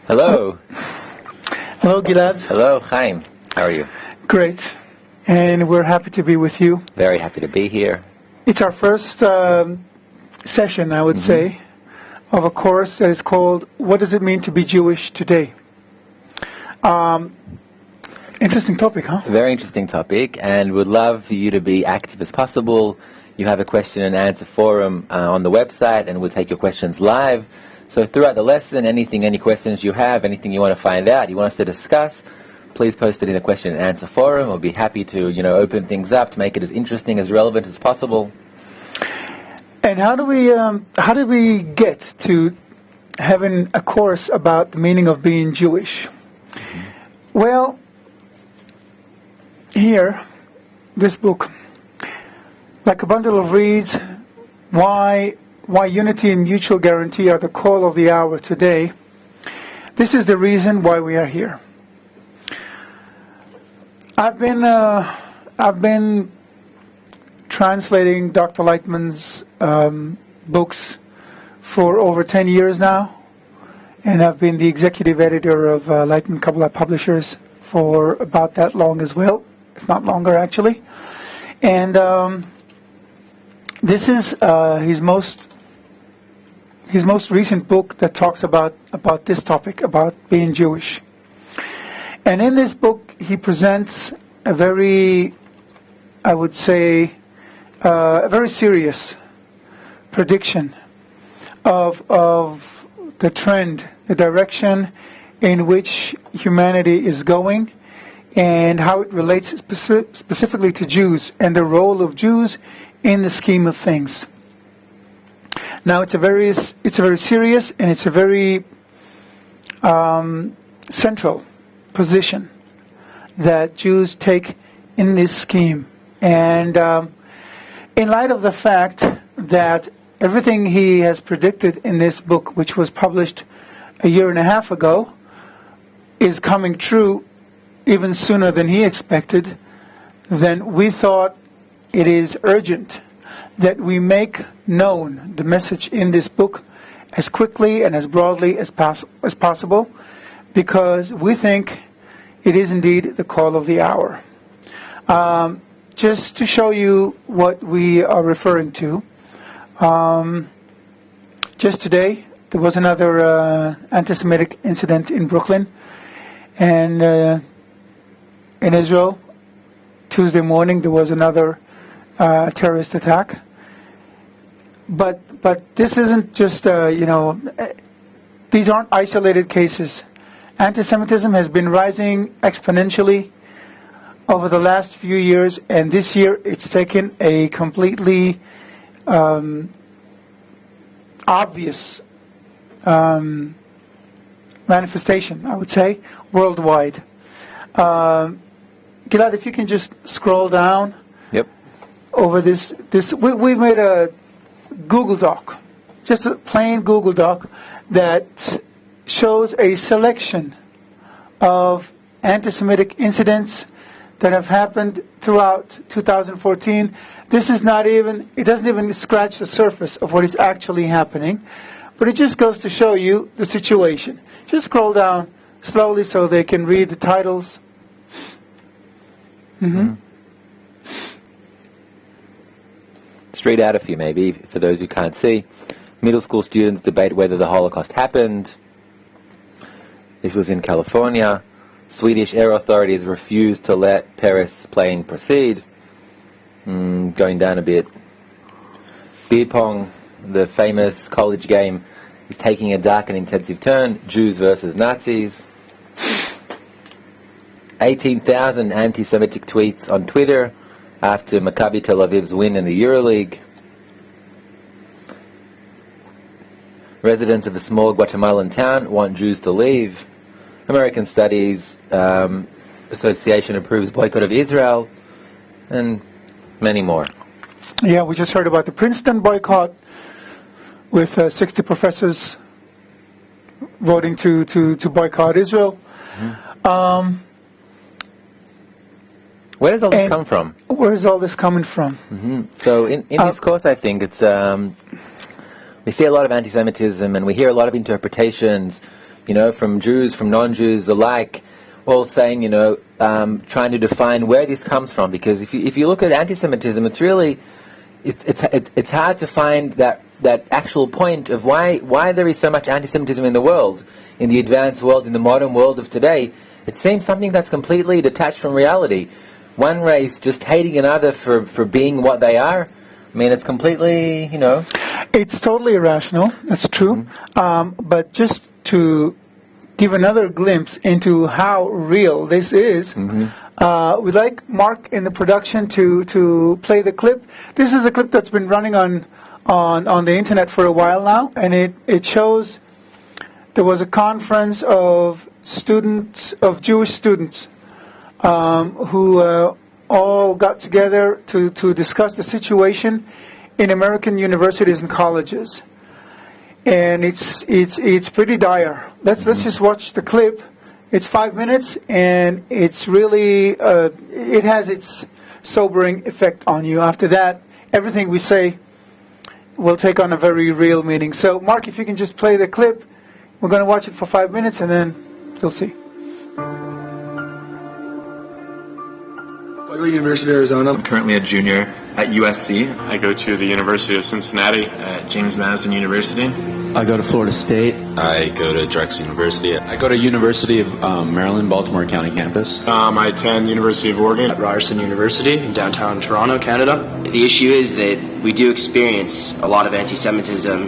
Hello. Hello, Gilad. Hello, Chaim. How are you? Great. And we're happy to be with you. Very happy to be here. It's our first session, I would say, of a course that is called What Does It Mean to Be Jewish Today? Interesting topic, huh? Very interesting topic, and would love for you to be active as possible. You have a question and answer forum on the website, and we'll take your questions live. So throughout the lesson, any questions you have, anything you want to find out, you want us to discuss, please post it in the question and answer forum. We'll be happy to, open things up to make it as interesting, as relevant as possible. And how did we get to having a course about the meaning of being Jewish? Well, here, this book, like a bundle of reeds, why unity and mutual guarantee are the call of the hour today. This is the reason why we are here. I've been translating Dr. Lightman's books for over 10 years now, and I've been the executive editor of Lightman Kabbalah Publishers for about that long as well, if not longer actually. And this is his most recent book that talks about this topic, about being Jewish. And in this book, he presents a very, I would say, a very serious prediction of the trend, the direction in which humanity is going, and how it relates specifically to Jews and the role of Jews in the scheme of things. Now, it's a very serious and it's a very central position that Jews take in this scheme. And in light of the fact that everything he has predicted in this book, which was published a year and a half ago, is coming true even sooner than he expected, then we thought it is urgent that we make known the message in this book as quickly and as broadly as possible, because we think it is indeed the call of the hour. Just to show you what we are referring to, just today there was another anti-Semitic incident in Brooklyn, and in Israel, Tuesday morning there was another terrorist attack. But this isn't just, these aren't isolated cases. Anti-Semitism has been rising exponentially over the last few years, and this year it's taken a completely obvious manifestation, I would say, worldwide. Gilad, if you can just scroll down. Yep. Over this, we've made a Google Doc, just a plain Google Doc that shows a selection of anti-Semitic incidents that have happened throughout 2014. This is it doesn't even scratch the surface of what is actually happening, but it just goes to show you the situation. Just scroll down slowly so they can read the titles. Straight out a few, maybe, for those who can't see. Middle school students debate whether the Holocaust happened. This was in California. Swedish air authorities refused to let Paris plane proceed. Going down a bit. Beer pong, the famous college game, is taking a dark and intensive turn. Jews versus Nazis. 18,000 anti-Semitic tweets on Twitter after Maccabi Tel Aviv's win in the EuroLeague. Residents of a small Guatemalan town want Jews to leave. American Studies Association approves boycott of Israel, and many more. Yeah, we just heard about the Princeton boycott with 60 professors voting to boycott Israel. Where does all this come from? Where is all this coming from? So in this course, I think it's we see a lot of anti-Semitism, and we hear a lot of interpretations from Jews, from non-Jews alike, all saying, trying to define where this comes from. Because if you look at anti-Semitism, it's really, it's hard to find that actual point of why there is so much anti-Semitism in the world, in the advanced world, in the modern world of today. It seems something that's completely detached from reality. One race just hating another for being what they are. I mean, it's completely, It's totally irrational. That's true. But just to give another glimpse into how real this is, we'd like Mark in the production to play the clip. This is a clip that's been running on the internet for a while now, and it shows there was a conference of Jewish students who all got together to discuss the situation in American universities and colleges, and it's pretty dire. Let's just watch the clip. It's 5 minutes, and it's really it has its sobering effect on you. After that, everything we say will take on a very real meaning. So, Mark, if you can just play the clip, we're going to watch it for 5 minutes, and then you'll see. I go to University of Arizona. I'm currently a junior at USC. I go to the University of Cincinnati. At James Madison University. I go to Florida State. I go to Drexel University. I go to University of Maryland, Baltimore County campus. I attend University of Oregon. At Ryerson University in downtown Toronto, Canada. The issue is that we do experience a lot of anti-Semitism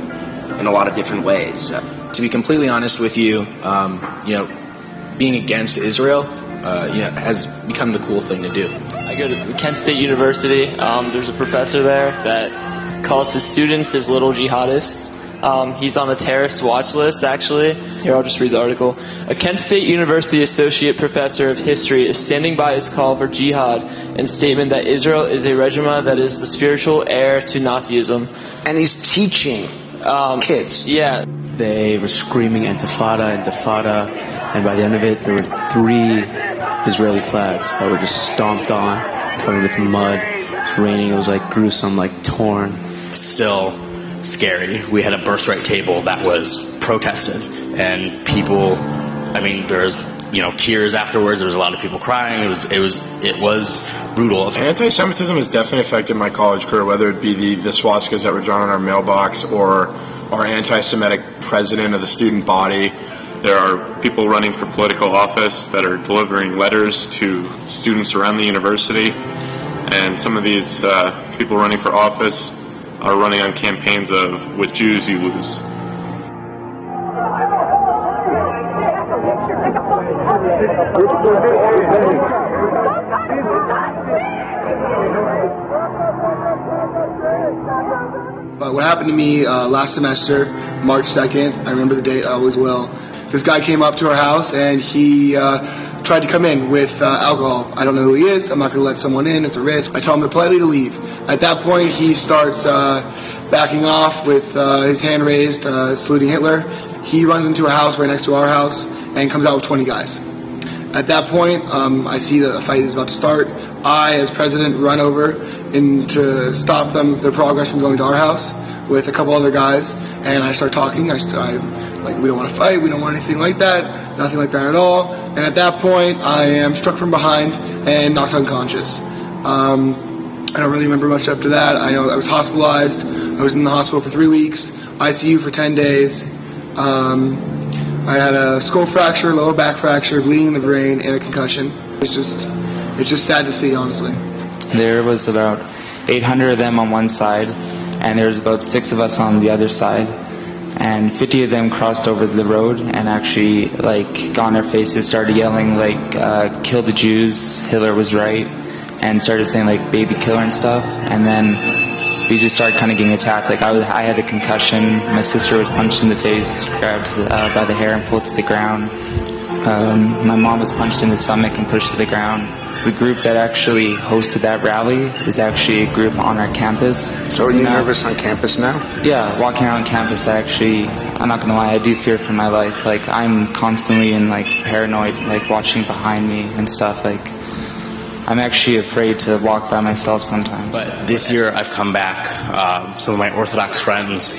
in a lot of different ways. To be completely honest with you, being against Israel, has become the cool thing to do. I go to Kent State University. There's a professor there that calls his students his little jihadists. He's on the terrorist watch list, actually. Here, I'll just read the article. A Kent State University associate professor of history is standing by his call for jihad and statement that Israel is a regime that is the spiritual heir to Nazism. And he's teaching kids. Yeah. They were screaming Intifada, Intifada, and by the end of it, there were 3 Israeli flags that were just stomped on, covered with mud. It was raining. It was like gruesome, like torn. Still scary. We had a birthright table that was protested, and people, there was tears afterwards. There was a lot of people crying. It was brutal. Anti-Semitism has definitely affected my college career, whether it be the swastikas that were drawn on our mailbox or our anti-Semitic president of the student body. There are people running for political office that are delivering letters to students around the university, and some of these people running for office are running on campaigns of "with Jews you lose." What happened to me last semester, March 2nd, I remember the date always well. This guy came up to our house and he tried to come in with alcohol. I don't know who he is. I'm not going to let someone in. It's a risk. I tell him politely to leave. At that point, he starts backing off with his hand raised, saluting Hitler. He runs into a house right next to our house and comes out with 20 guys. At that point, I see that a fight is about to start. I, as president, run over to stop their progress from going to our house with a couple other guys, and I start talking. We don't want to fight, we don't want anything like that, nothing like that at all. And at that point, I am struck from behind and knocked unconscious. I don't really remember much after that. I know I was hospitalized. I was in the hospital for 3 weeks, ICU for 10 days. I had a skull fracture, lower back fracture, bleeding in the brain, and a concussion. It's just sad to see, honestly. There was about 800 of them on one side, and there was about 6 of us on the other side. And 50 of them crossed over the road and actually, got on their faces, started yelling, kill the Jews, Hitler was right, and started saying, baby killer and stuff. And then we just started kind of getting attacked. I had a concussion. My sister was punched in the face, grabbed by the hair and pulled to the ground. My mom was punched in the stomach and pushed to the ground. The group that actually hosted that rally is actually a group on our campus. So are you nervous on campus now? Yeah, walking around campus, I'm not gonna lie, I do fear for my life. I'm constantly in paranoid, watching behind me and stuff. I'm actually afraid to walk by myself sometimes. But this year I've come back. Some of my Orthodox friends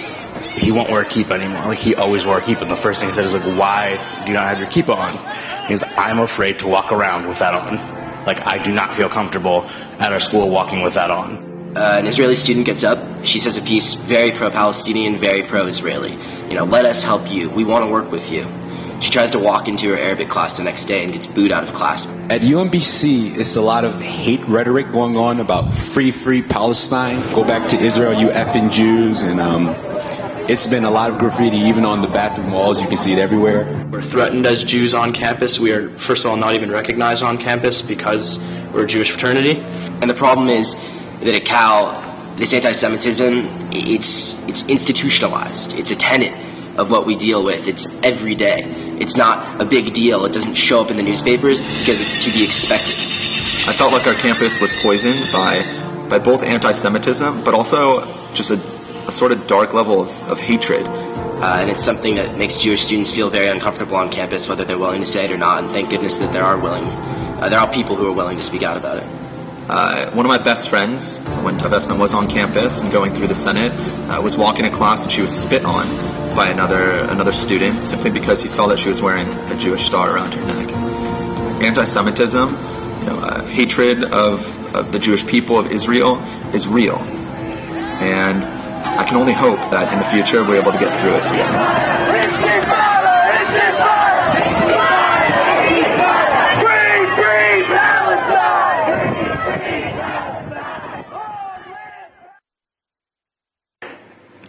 he won't wear a kippah anymore. Like, he always wore a kippah. And the first thing he said is, like, why do you not have your kippah on? He goes, I'm afraid to walk around with that on. Like, I do not feel comfortable at our school walking with that on. An Israeli student gets up. She says a piece very pro-Palestinian, very pro-Israeli. Let us help you. We want to work with you. She tries to walk into her Arabic class the next day and gets booed out of class. At UMBC, it's a lot of hate rhetoric going on about free Palestine. Go back to Israel, you effing Jews. And it's been a lot of graffiti, even on the bathroom walls. You can see it everywhere. We're threatened as Jews on campus. We are, first of all, not even recognized on campus because we're a Jewish fraternity. And the problem is that at Cal, this anti-Semitism, it's institutionalized. It's a tenet of what we deal with. It's every day. It's not a big deal. It doesn't show up in the newspapers because it's to be expected. I felt like our campus was poisoned by both anti-Semitism, but also just a sort of dark level of hatred. And it's something that makes Jewish students feel very uncomfortable on campus, whether they're willing to say it or not. And thank goodness that there are people who are willing to speak out about it. One of my best friends, when divestment was on campus and going through the Senate, was walking in class and she was spit on by another student simply because he saw that she was wearing a Jewish star around her neck. Anti-Semitism, hatred of the Jewish people of Israel is real, and I can only hope that in the future we're able to get through it together.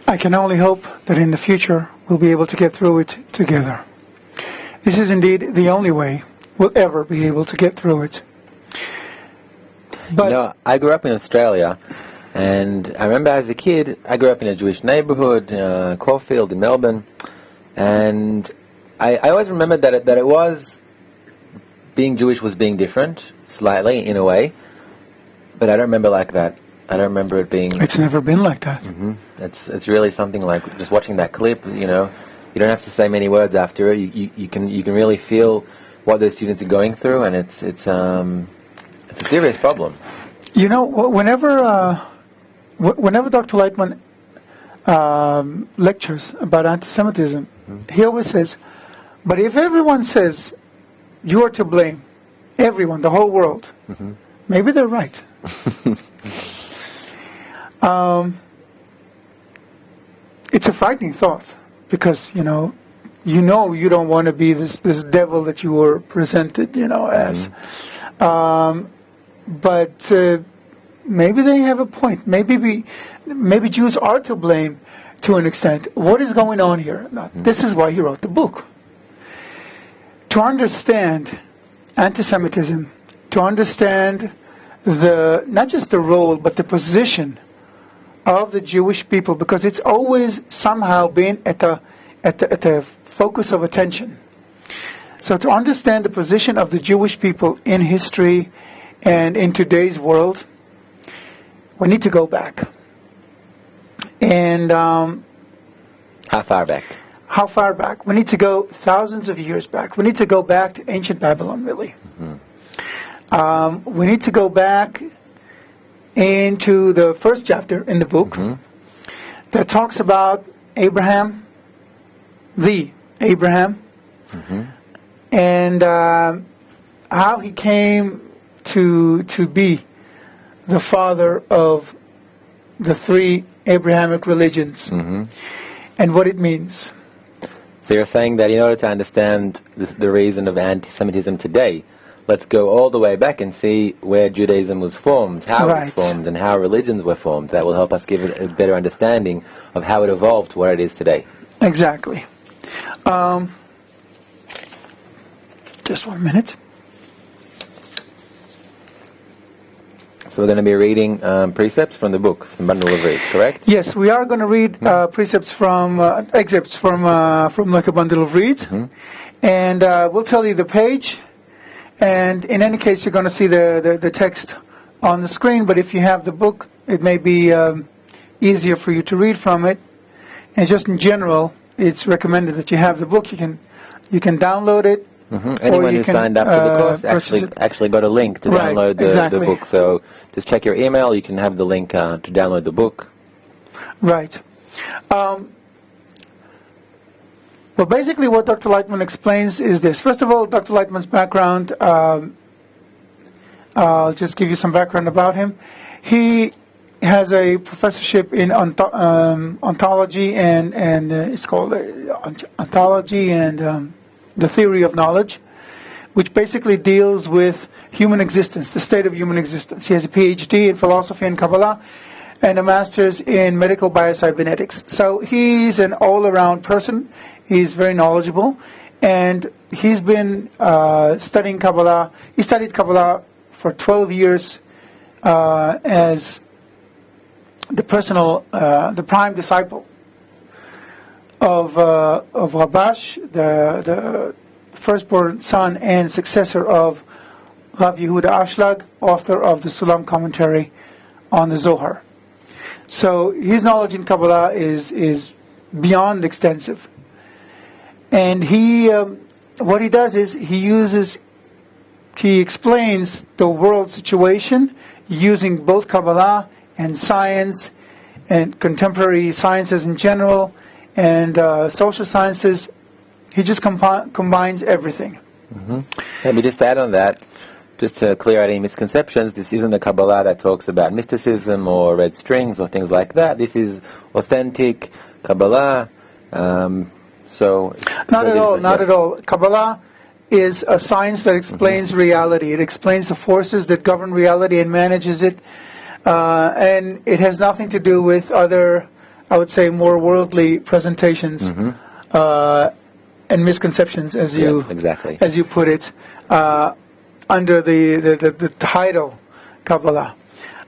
I can only hope that in the future we'll be able to get through it together. This is indeed the only way we'll ever be able to get through it. But I grew up in Australia, and I remember as a kid, I grew up in a Jewish neighborhood, Caulfield in Melbourne, and I always remembered that it was, being Jewish was being different, slightly, in a way, but I don't remember like that. I don't remember it being... It's never been like that. Mm-hmm. It's really something like just watching that clip, you don't have to say many words after it. You can really feel what those students are going through, and it's a serious problem. Whenever Dr. Lightman lectures about anti-Semitism, he always says, but if everyone says you are to blame, everyone, the whole world, maybe they're right. It's a frightening thought because you don't want to be this devil that you were presented as, but maybe they have a point. Maybe Jews are to blame to an extent. What is going on here? Now, this is why he wrote the book. To understand anti-Semitism, to understand not just the role but the position of the Jewish people, because it's always somehow been at the focus of attention. So to understand the position of the Jewish people in history and in today's world, we need to go back. And how far back? How far back? We need to go thousands of years back. We need to go back to ancient Babylon, really. We need to go back into the first chapter in the book that talks about Abraham, and how he came to be the father of the three Abrahamic religions, and what it means. So you're saying that in order to understand the reason of anti-Semitism today, let's go all the way back and see where Judaism was formed, how it was formed, and how religions were formed. That will help us give it a better understanding of how it evolved to what it is today. Exactly. Just 1 minute. So we're going to be reading precepts from the book, from Bundle of Reeds, correct? Yes, we are going to read precepts from excerpts from like a bundle of reeds, and we'll tell you the page. And in any case, you're going to see the text on the screen. But if you have the book, it may be easier for you to read from it. And just in general, it's recommended that you have the book. You can download it. Anyone who signed up for the course actually got a link to download the book. So just check your email. You can have the link to download the book. Right. Well, basically what Dr. Lightman explains is this. First of all, Dr. Lightman's background, I'll just give you some background about him. He has a professorship in ontology and it's called ontology and the theory of knowledge, which basically deals with human existence, the state of human existence. He has a PhD in philosophy and Kabbalah and a master's in medical biocybernetics. So he's an all-around person. He's very knowledgeable, and he's been studying Kabbalah. He studied Kabbalah for 12 years as the prime disciple of Rabash, the firstborn son and successor of Rav Yehuda Ashlag, author of the Sulam commentary on the Zohar. So his knowledge in Kabbalah is beyond extensive. And what he does is he explains the world situation using both Kabbalah and science and contemporary sciences in general and social sciences. He just combines everything. Mm-hmm. Let me just add on that, just to clear out any misconceptions. This isn't the Kabbalah that talks about mysticism or red strings or things like that. This is authentic Kabbalah. So not at all. Not at all. Kabbalah is a science that explains reality. It explains the forces that govern reality and manages it. And it has nothing to do with other, I would say, more worldly presentations and misconceptions, as you put it, under the title Kabbalah.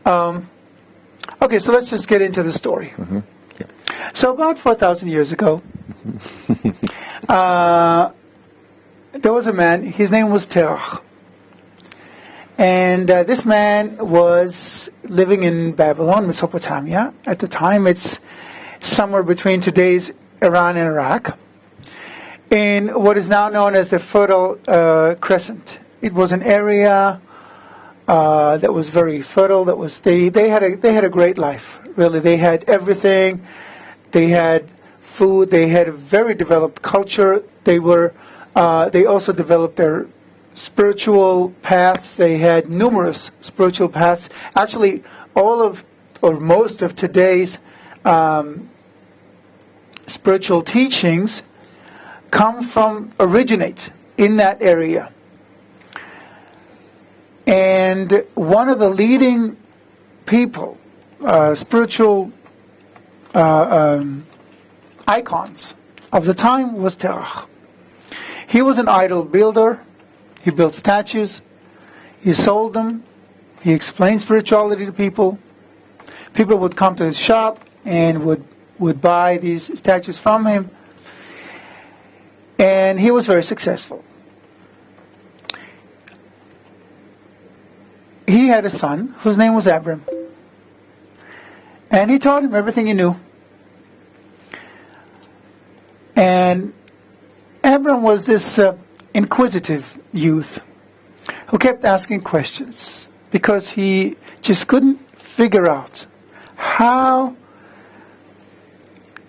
Okay, so let's just get into the story. Mm-hmm. Yeah. So about 4,000 years ago, there was a man. His name was Terach. And this man was living in Babylon, Mesopotamia. At the time, it's somewhere between today's Iran and Iraq, in what is now known as the Fertile Crescent. It was an area that was very fertile. That was they had a great life. Really, they had everything. They had food. They had a very developed culture. They also developed their spiritual paths. They had numerous spiritual paths. Actually, most of today's spiritual teachings originate in that area. And one of the leading people, spiritual icons of the time was Terach. He was an idol builder. He built statues. He sold them. He explained spirituality to people. People would come to his shop and would buy these statues from him. And he was very successful. He had a son whose name was Abram. And he taught him everything he knew. And Abram was this inquisitive youth who kept asking questions because he just couldn't figure out how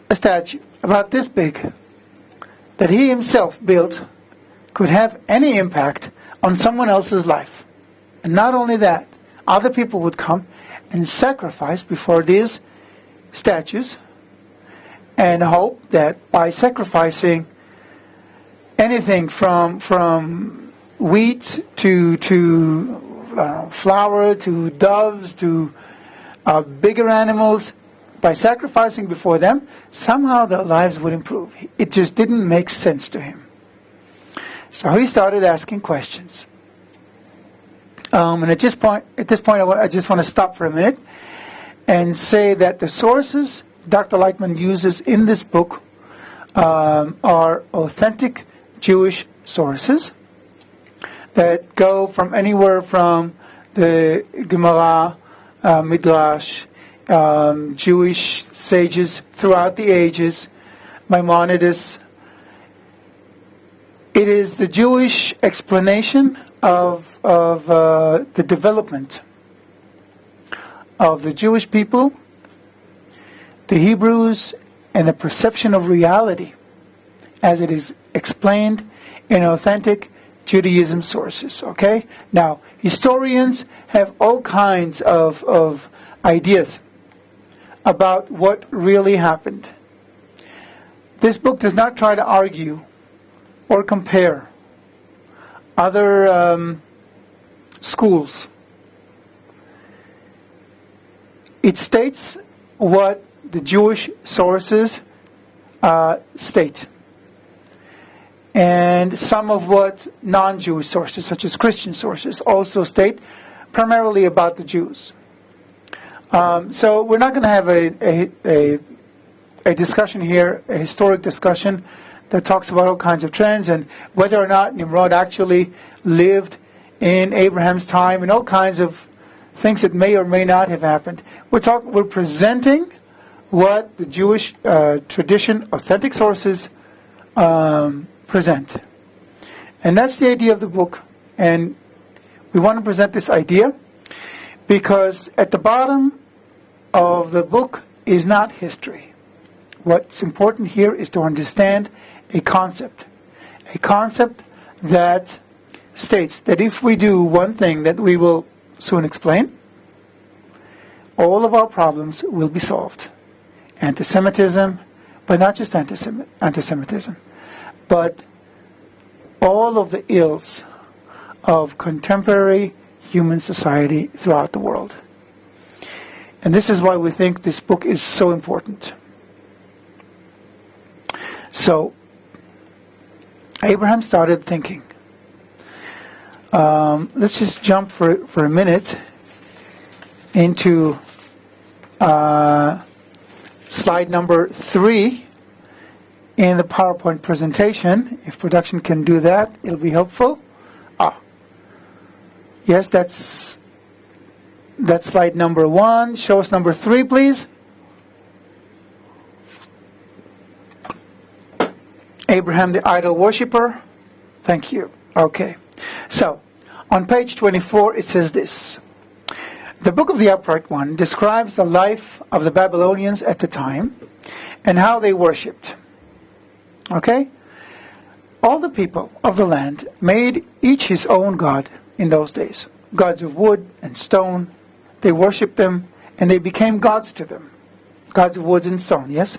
a statue about this big that he himself built could have any impact on someone else's life. And not only that, other people would come and sacrifice before these statues and hope that by sacrificing anything from wheat to flour to doves to bigger animals, by sacrificing before them, somehow their lives would improve. It just didn't make sense to him. So he started asking questions. And at this point, I just want to stop for a minute and say that the sources Dr. Lightman uses in this book are authentic Jewish sources that go from anywhere from the Gemara, Midrash, Jewish sages throughout the ages, Maimonides. It is the Jewish explanation of the development of the Jewish people, the Hebrews, and the perception of reality as it is explained in authentic Judaism sources. Okay? Now, historians have all kinds of ideas about what really happened. This book does not try to argue or compare other schools. It states what the Jewish sources state, and some of what non-Jewish sources, such as Christian sources, also state, primarily about the Jews. So we're not going to have a discussion here, a historic discussion that talks about all kinds of trends and whether or not Nimrod actually lived in Abraham's time and all kinds of things that may or may not have happened. We're presenting what the Jewish tradition, authentic sources present. And that's the idea of the book. And we want to present this idea because at the bottom of the book is not history. What's important here is to understand a concept that states that if we do one thing that we will soon explain, all of our problems will be solved. Anti-Semitism, but not just anti-Semitism, but all of the ills of contemporary human society throughout the world. And this is why we think this book is so important. So, Abraham started thinking. Let's just jump for a minute into slide number 3 in the PowerPoint presentation. If production can do that, it'll be helpful. Yes, that's slide number 1. Show us number 3, please. Abraham the idol worshipper. Thank you. Okay. So, on page 24 it says this. The Book of the Upright One describes the life of the Babylonians at the time and how they worshipped. Okay? All the people of the land made each his own god in those days. Gods of wood and stone. They worshipped them and they became gods to them. Gods of wood and stone, yes?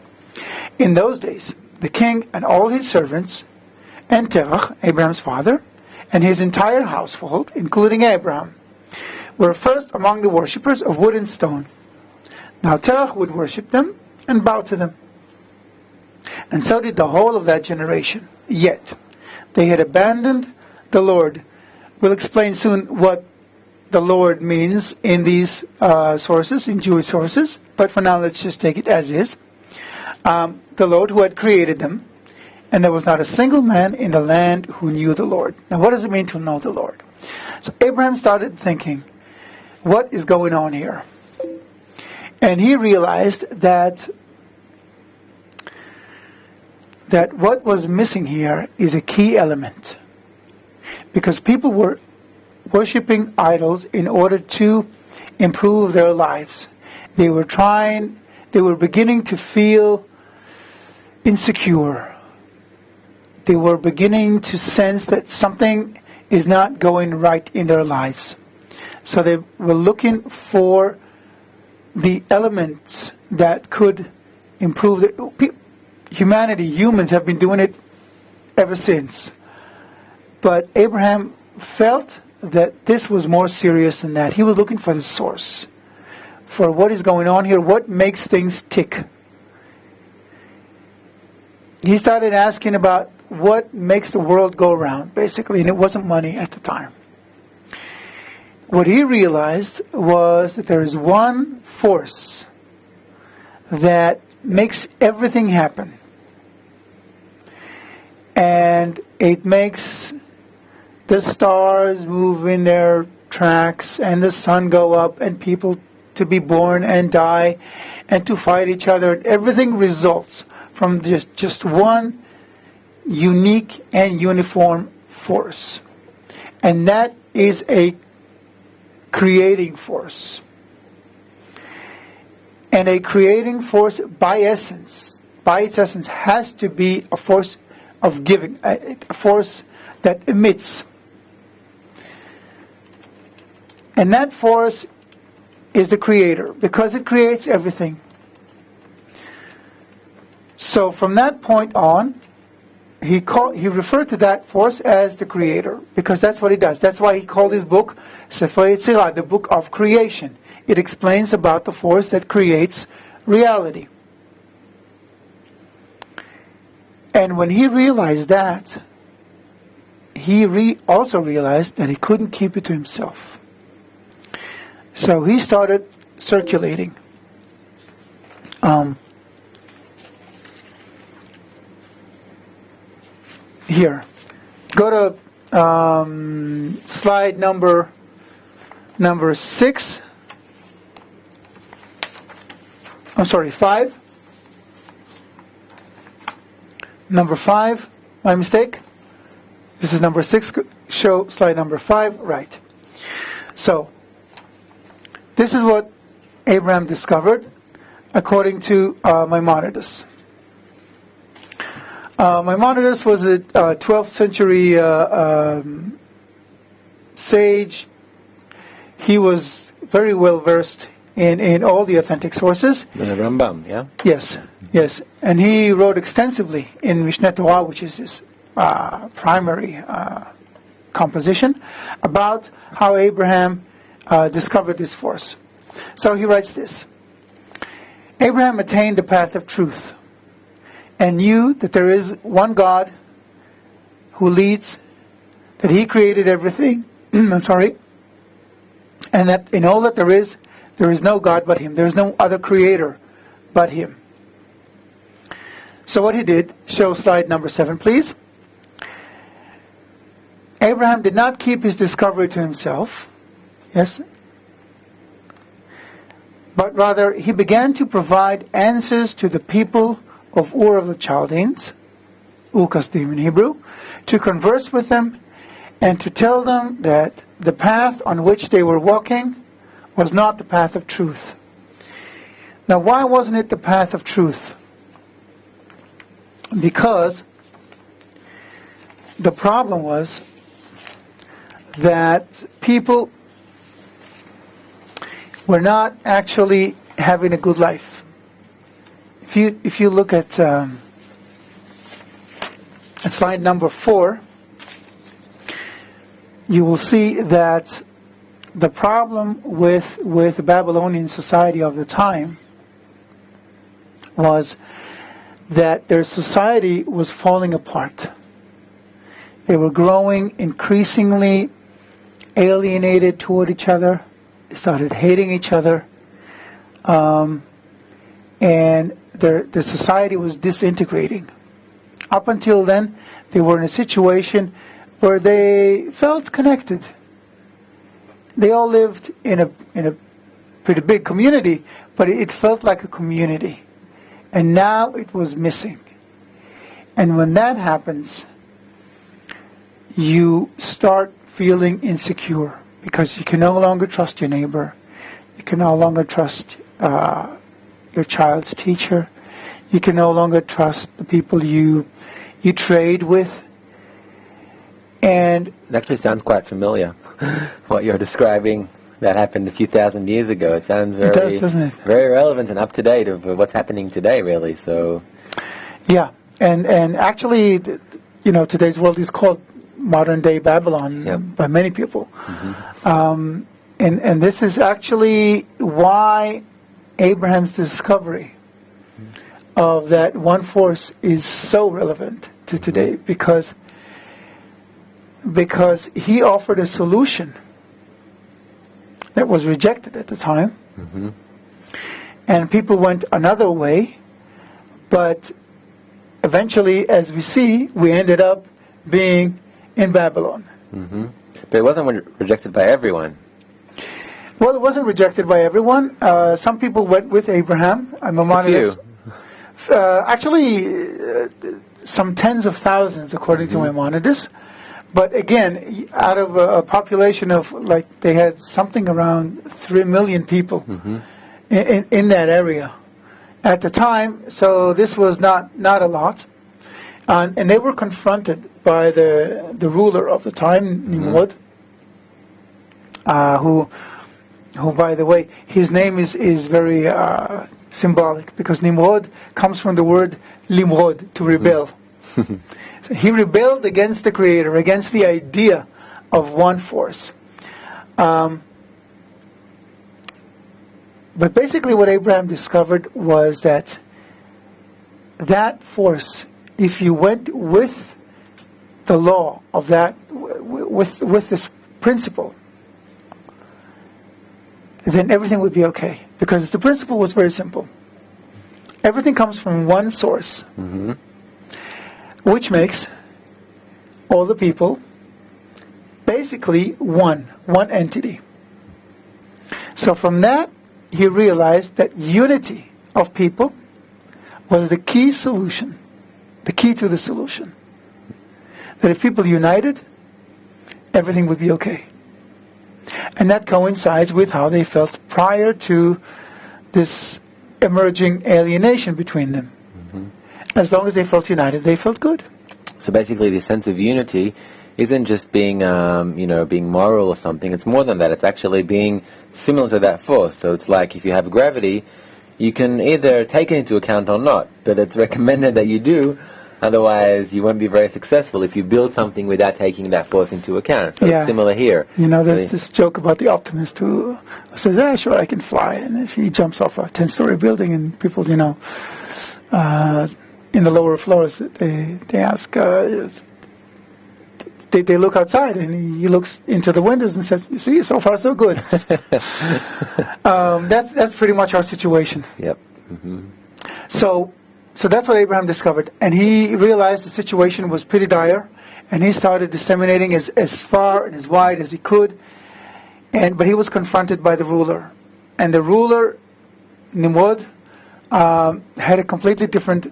In those days, the king and all his servants, and Terach, Abraham's father, and his entire household, including Abraham, were first among the worshippers of wood and stone. Now Terach would worship them and bow to them. And so did the whole of that generation. Yet, they had abandoned the Lord. We'll explain soon what the Lord means in these sources, in Jewish sources, but for now let's just take it as is. The Lord who had created them, and there was not a single man in the land who knew the Lord. Now what does it mean to know the Lord? So Abraham started thinking, what is going on here? And he realized that what was missing here is a key element. Because people were worshipping idols in order to improve their lives. They were beginning to feel insecure. They were beginning to sense that something is not going right in their lives. So they were looking for the elements that could improve their humanity. Humans have been doing it ever since. But Abraham felt that this was more serious than that. He was looking for the source, for what is going on here, what makes things tick. He started asking about what makes the world go round, basically, and it wasn't money at the time. What he realized was that there is one force that makes everything happen. And it makes the stars move in their tracks, and the sun go up, and people to be born and die, and to fight each other. Everything results from just one unique and uniform force. And that is a creating force. And a creating force by its essence, has to be a force of giving, a force that emits. And that force is the creator, because it creates everything. So from that point on, he referred to that force as the creator, because that's what he does. That's why he called his book Sefer Yetzirah, the book of creation. It explains about the force that creates reality. And when he realized that, he also realized that he couldn't keep it to himself. So he started circulating. Here, go to slide number 6. I'm sorry, 5. Number 5. My mistake. This is number 6. Show slide number 5. Right. So, this is what Abraham discovered, according to Maimonides. Maimonides was a 12th century sage. He was very well versed in all the authentic sources. The Rambam, yeah? Yes. And he wrote extensively in Mishneh Torah, which is his primary composition, about how Abraham discovered this force. So he writes this: Abraham attained the path of truth and knew that there is one God who leads, that he created everything, and that in all that there is no God but him. There is no other creator but him. So what he did, show slide number 7, please. Abraham did not keep his discovery to himself, yes, but rather he began to provide answers to the people of Ur of the Chaldeans, Ul-Kasdim in Hebrew, to converse with them and to tell them that the path on which they were walking was not the path of truth. Now, why wasn't it the path of truth? Because the problem was that people were not actually having a good life. If you look at slide number 4, you will see that the problem with the Babylonian society of the time was that their society was falling apart. They were growing increasingly alienated toward each other. They started hating each other. And the society was disintegrating. Up until then, they were in a situation where they felt connected. They all lived in a pretty big community, but it felt like a community. And now it was missing. And when that happens, you start feeling insecure because you can no longer trust your neighbor. You can no longer trust your child's teacher. You can no longer trust the people you trade with. And it actually sounds quite familiar. What you're describing, that happened a few thousand years ago. It sounds very, it does, doesn't it? Very relevant and up to date of what's happening today, really. So, yeah, and actually, today's world is called modern day Babylon by many people. Mm-hmm. And this is actually why Abraham's discovery of that one force is so relevant to today, because he offered a solution that was rejected at the time. Mm-hmm. And people went another way, but eventually, as we see, we ended up being in Babylon. Mm-hmm. But it wasn't rejected by everyone. Well, it wasn't rejected by everyone. Some people went with Abraham. Maimonides. Actually, some tens of thousands, according to Maimonides. But again, out of a population of, they had something around 3 million people in that area at the time. So this was not a lot. And they were confronted by the ruler of the time, Nimrod, who, by the way, his name is very symbolic, because Nimrod comes from the word limrod, to rebel. He rebelled against the Creator, against the idea of one force. But basically what Abraham discovered was that force, if you went with the law of that, with this principle, then everything would be okay. Because the principle was very simple. Everything comes from one source, which makes all the people basically one entity. So from that, he realized that unity of people was the key solution, the key to the solution. That if people united, everything would be okay. And that coincides with how they felt prior to this emerging alienation between them. As long as they felt united, they felt good. So basically the sense of unity isn't just being, being moral or something. It's more than that. It's actually being similar to that force. So it's like if you have gravity, you can either take it into account or not. But it's recommended that you do. Otherwise, you won't be very successful if you build something without taking that force into account. So it's similar here. There's this joke about the optimist who says, "Yeah, sure, I can fly," and he jumps off a 10-story building, and people, in the lower floors, they ask, they look outside, and he looks into the windows and says, "You see, so far so good." That's pretty much our situation. Yep. So that's what Abraham discovered, and he realized the situation was pretty dire, and he started disseminating as far and as wide as he could. But he was confronted by the ruler, and the ruler, Nimrod, had a completely different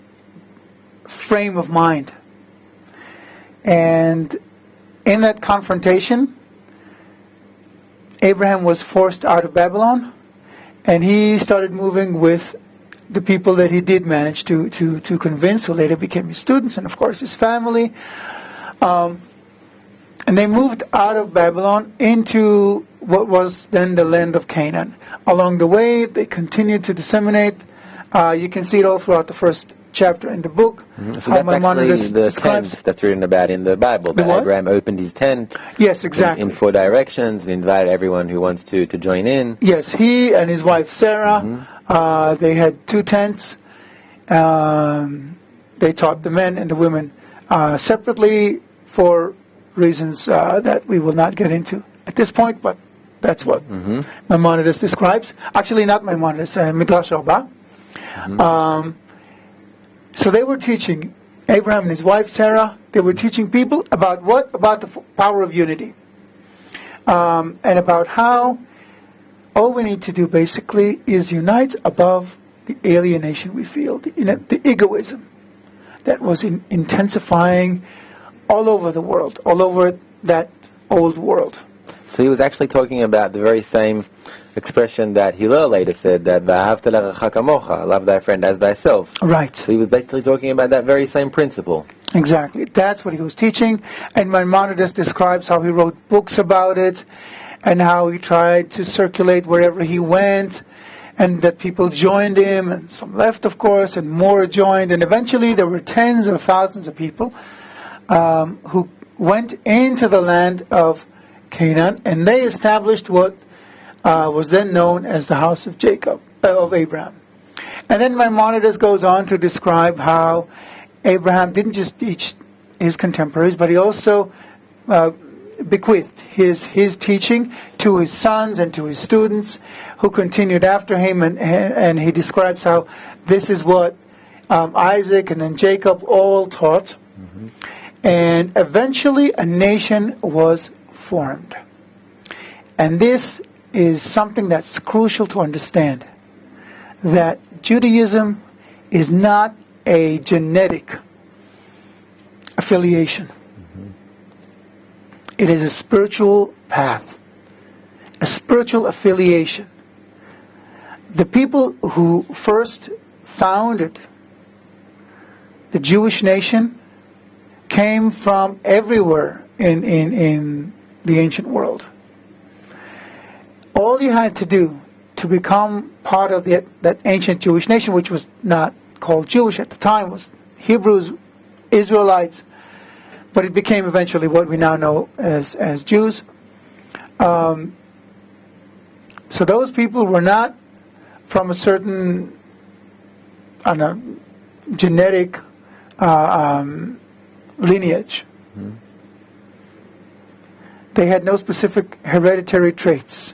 frame of mind. And in that confrontation, Abraham was forced out of Babylon, and he started moving with the people that he did manage to convince, who later became his students, and of course his family. And they moved out of Babylon into what was then the land of Canaan. Along the way, they continued to disseminate. You can see it all throughout the first chapter in the book. So that's actually the tent that's written about in the Bible. That Abraham opened his tent. Yes, exactly. In 4 directions, and invited everyone who wants to join in. Yes, he and his wife Sarah, they had 2 tents. They taught the men and the women separately for reasons that we will not get into at this point, but that's what Maimonides describes. Actually, not Maimonides, Midrash Rabbah. So they were teaching, Abraham and his wife Sarah, they were teaching people about what? About the power of unity. And about how all we need to do basically is unite above the alienation we feel, the egoism that was intensifying all over the world, all over that old world. So he was actually talking about the very same expression that Hillel later said, that v'ahavta l'recha kamocha, love thy friend as thyself. Right. So he was basically talking about that very same principle. Exactly. That's what he was teaching. And Maimonides describes how he wrote books about it, and how he tried to circulate wherever he went, and that people joined him, and some left, of course, and more joined, and eventually there were tens of thousands of people who went into the land of Canaan, and they established what was then known as the house of of Abraham. And then Maimonides goes on to describe how Abraham didn't just teach his contemporaries, but he also bequeathed his teaching to his sons and to his students who continued after him, and he describes how this is what Isaac and then Jacob all taught. And eventually a nation was formed. And this is something that's crucial to understand, that Judaism is not a genetic affiliation. It is a spiritual path, a spiritual affiliation. The people who first founded the Jewish nation came from everywhere in the ancient world. All you had to do to become part of that ancient Jewish nation, which was not called Jewish at the time, was Hebrews, Israelites, but it became eventually what we now know as Jews. So those people were not from a certain genetic lineage. They had no specific hereditary traits.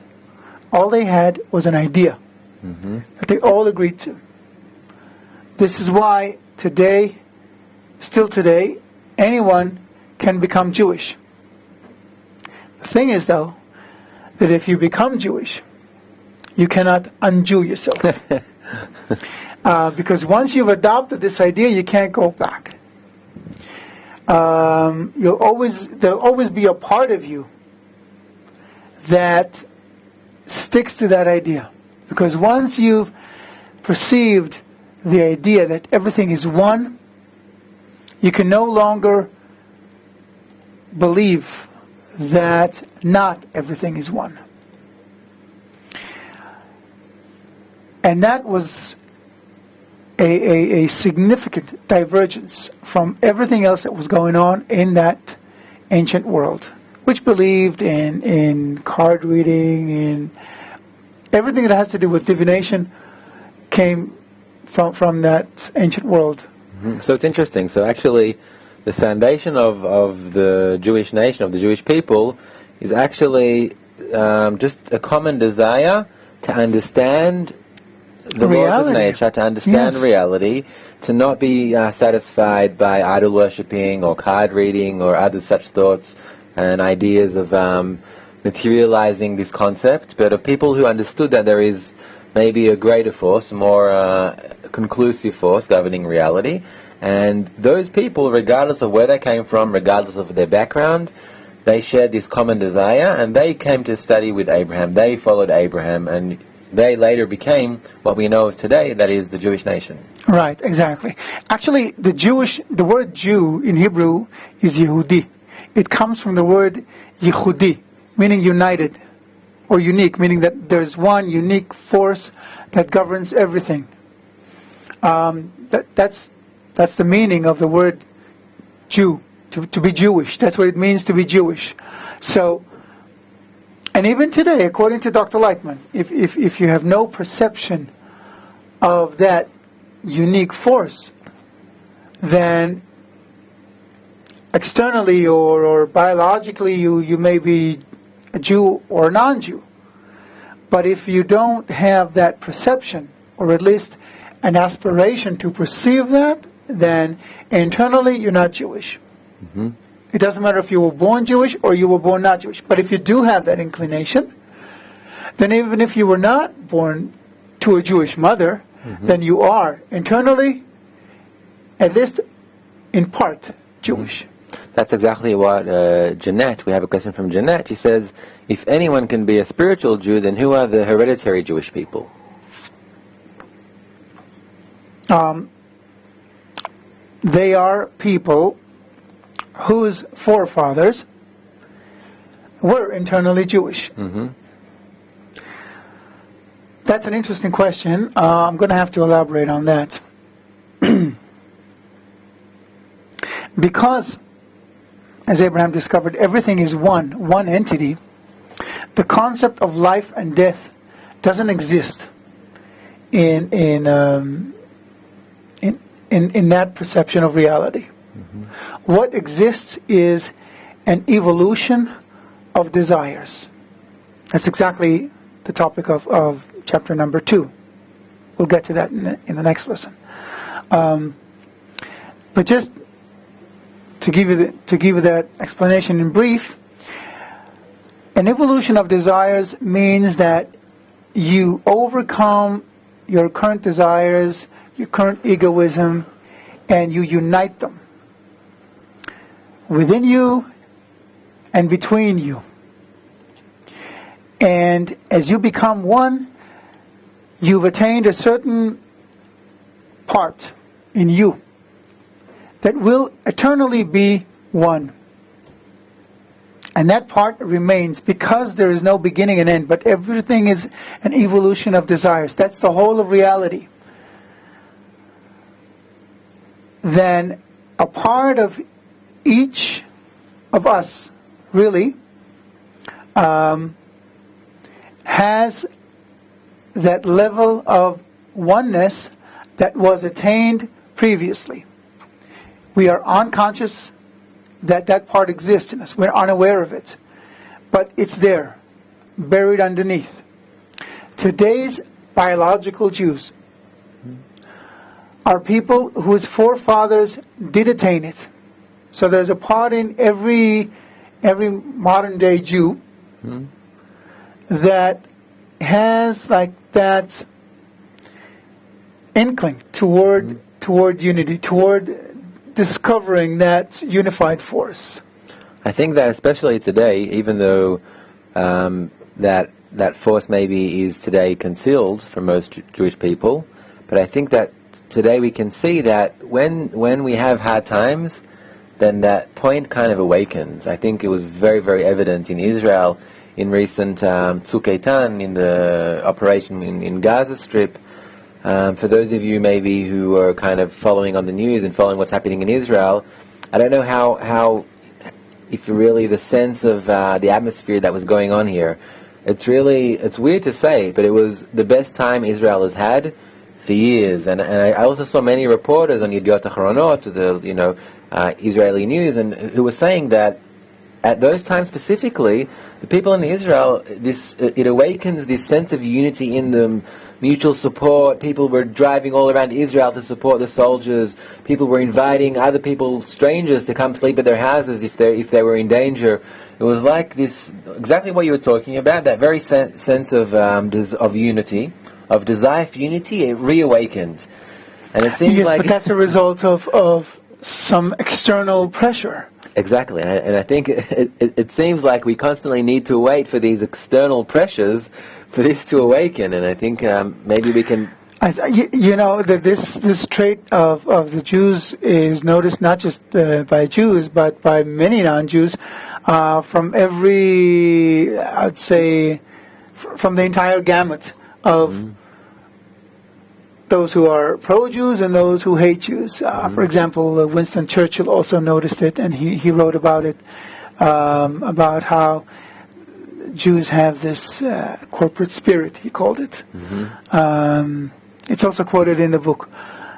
All they had was an idea that they all agreed to. This is why today, still today, anyone can become Jewish. The thing is, though, that if you become Jewish, you cannot unjew yourself. Because once you've adopted this idea, you can't go back. There'll always be a part of you that sticks to that idea. Because once you've perceived the idea that everything is one, you can no longer believe that not everything is one. And that was a significant divergence from everything else that was going on in that ancient world, which believed in card reading, in everything that has to do with divination came from that ancient world. So it's interesting. So actually, the foundation of the Jewish nation, of the Jewish people, is actually just a common desire to understand the laws of nature, to understand reality, to not be satisfied by idol worshipping or card reading or other such thoughts and ideas of materializing this concept, but of people who understood that there is maybe a greater force, a more conclusive force governing reality. And those people, regardless of where they came from, regardless of their background, they shared this common desire, and they came to study with Abraham. They followed Abraham, and they later became what we know of today, that is the Jewish nation. Right, exactly. Actually, the word Jew in Hebrew is Yehudi. It comes from the word Yehudi, meaning united, or unique, meaning that there's one unique force that governs everything. That's the meaning of the word Jew, to be Jewish. That's what it means to be Jewish. So, and even today, according to Dr. Lightman, if you have no perception of that unique force, then externally or biologically you may be a Jew or a non-Jew. But if you don't have that perception, or at least an aspiration to perceive that, then internally you're not Jewish. It doesn't matter if you were born Jewish or you were born not Jewish. But if you do have that inclination, then even if you were not born to a Jewish mother, then you are internally, at least in part, Jewish. That's exactly what Jeanette, we have a question from Jeanette. She says, if anyone can be a spiritual Jew, then who are the hereditary Jewish people? They are people whose forefathers were internally Jewish. That's an interesting question. I'm going to have to elaborate on that. Because, as Abraham discovered, everything is one entity, the concept of life and death doesn't exist in that perception of reality. What exists is an evolution of desires. That's exactly the topic of chapter number 2. We'll get to that in the next lesson. But just to give you that explanation in brief, an evolution of desires means that you overcome your current desires, your current egoism, and you unite them within you and between you. And as you become one, you've attained a certain part in you that will eternally be one. And that part remains because there is no beginning and end, but everything is an evolution of desires. That's the whole of reality. Then a part of each of us, really, has that level of oneness that was attained previously. We are unconscious that that part exists in us. We're unaware of it. But it's there, buried underneath. Today's biological Jews are people whose forefathers did attain it. So there's a part in every modern day Jew that has like that inkling toward unity, toward discovering that unified force. I think that especially today, even though that force maybe is today concealed from most Jewish people, but I think that today we can see that when we have hard times, then that point kind of awakens. I think it was very, very evident in Israel in recent Tzuk Eitan, in the operation in Gaza Strip. For those of you maybe who are kind of following on the news and following what's happening in Israel, I don't know how if really the sense of the atmosphere that was going on here, it's weird to say, but it was the best time Israel has had for years. And I also saw many reporters on Yediot Ahronot, the Israeli news, and who were saying that at those times specifically, the people in Israel, it awakens this sense of unity in them, mutual support. People were driving all around Israel to support the soldiers. People were inviting other people, strangers, to come sleep at their houses if they were in danger. It was like this, exactly what you were talking about, that very sense of unity, of desire for unity. It reawakened, and it seems like but that's a result of some external pressure. Exactly, and I think it seems like we constantly need to wait for these external pressures for this to awaken, and I think maybe we can. That this trait of the Jews is noticed not just by Jews, but by many non-Jews from every, I'd say, from the entire gamut of those who are pro-Jews and those who hate Jews. For example, Winston Churchill also noticed it, and he wrote about it, about how Jews have this corporate spirit, he called it. It's also quoted in the book.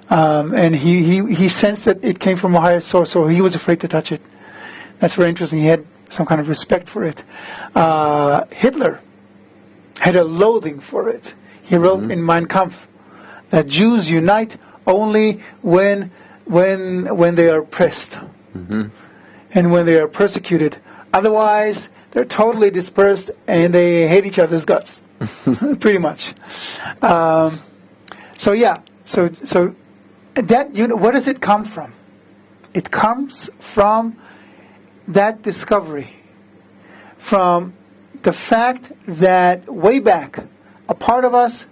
And he sensed that it came from a higher source, so he was afraid to touch it. That's very interesting. He had some kind of respect for it. Hitler had a loathing for it. He wrote in Mein Kampf that Jews unite only when they are oppressed and when they are persecuted. Otherwise, they're totally dispersed and they hate each other's guts, pretty much. So that where does it come from? It comes from that discovery, from the fact that way back, a part of us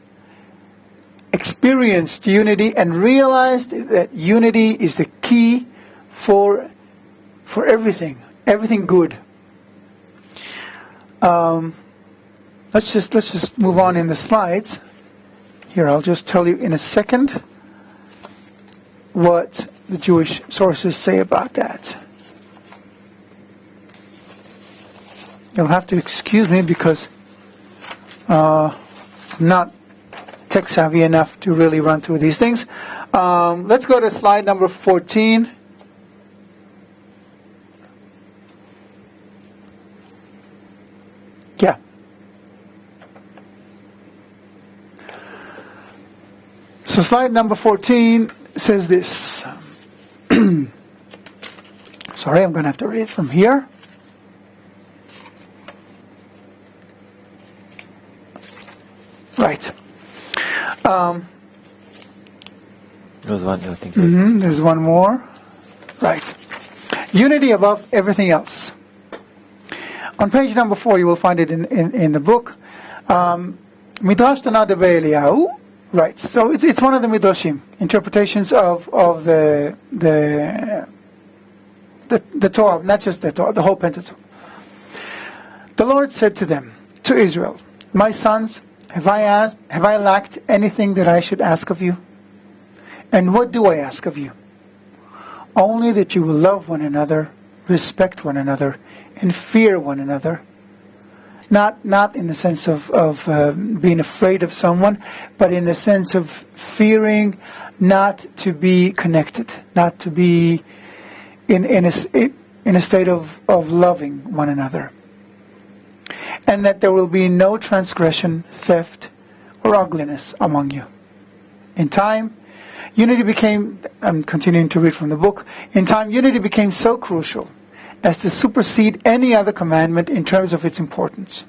experienced unity and realized that unity is the key for everything good. Let's just move on in the slides. Here, I'll just tell you in a second what the Jewish sources say about that. You'll have to excuse me because I'm not tech savvy enough to really run through these things. Let's go to slide number 14. Yeah. So slide number 14 says this. Sorry, I'm going to have to read from here. Right. There's one, I think. There's one more. Right. Unity above everything else. On page number 4, you will find it in the book. Midrash Tana de Be'eliyahu. Right. So it's one of the Midrashim, interpretations of the the Torah, not just the Torah, the whole Pentateuch. The Lord said to them, to Israel, "My sons, have I lacked anything that I should ask of you? And what do I ask of you? Only that you will love one another, respect one another, and fear one another." Not in the sense of being afraid of someone, but in the sense of fearing not to be connected, not to be in a state of loving one another. And that there will be no transgression, theft, or ugliness among you. In time, unity became, I'm continuing to read from the book, in time unity became so crucial as to supersede any other commandment in terms of its importance.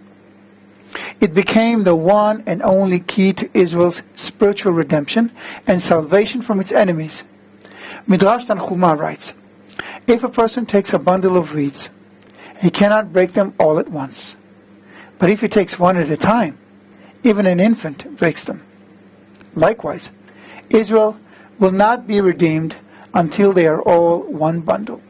It became the one and only key to Israel's spiritual redemption and salvation from its enemies. Midrash Tanchuma writes, "If a person takes a bundle of reeds, he cannot break them all at once. But if he takes one at a time, even an infant breaks them. Likewise, Israel will not be redeemed until they are all one bundle."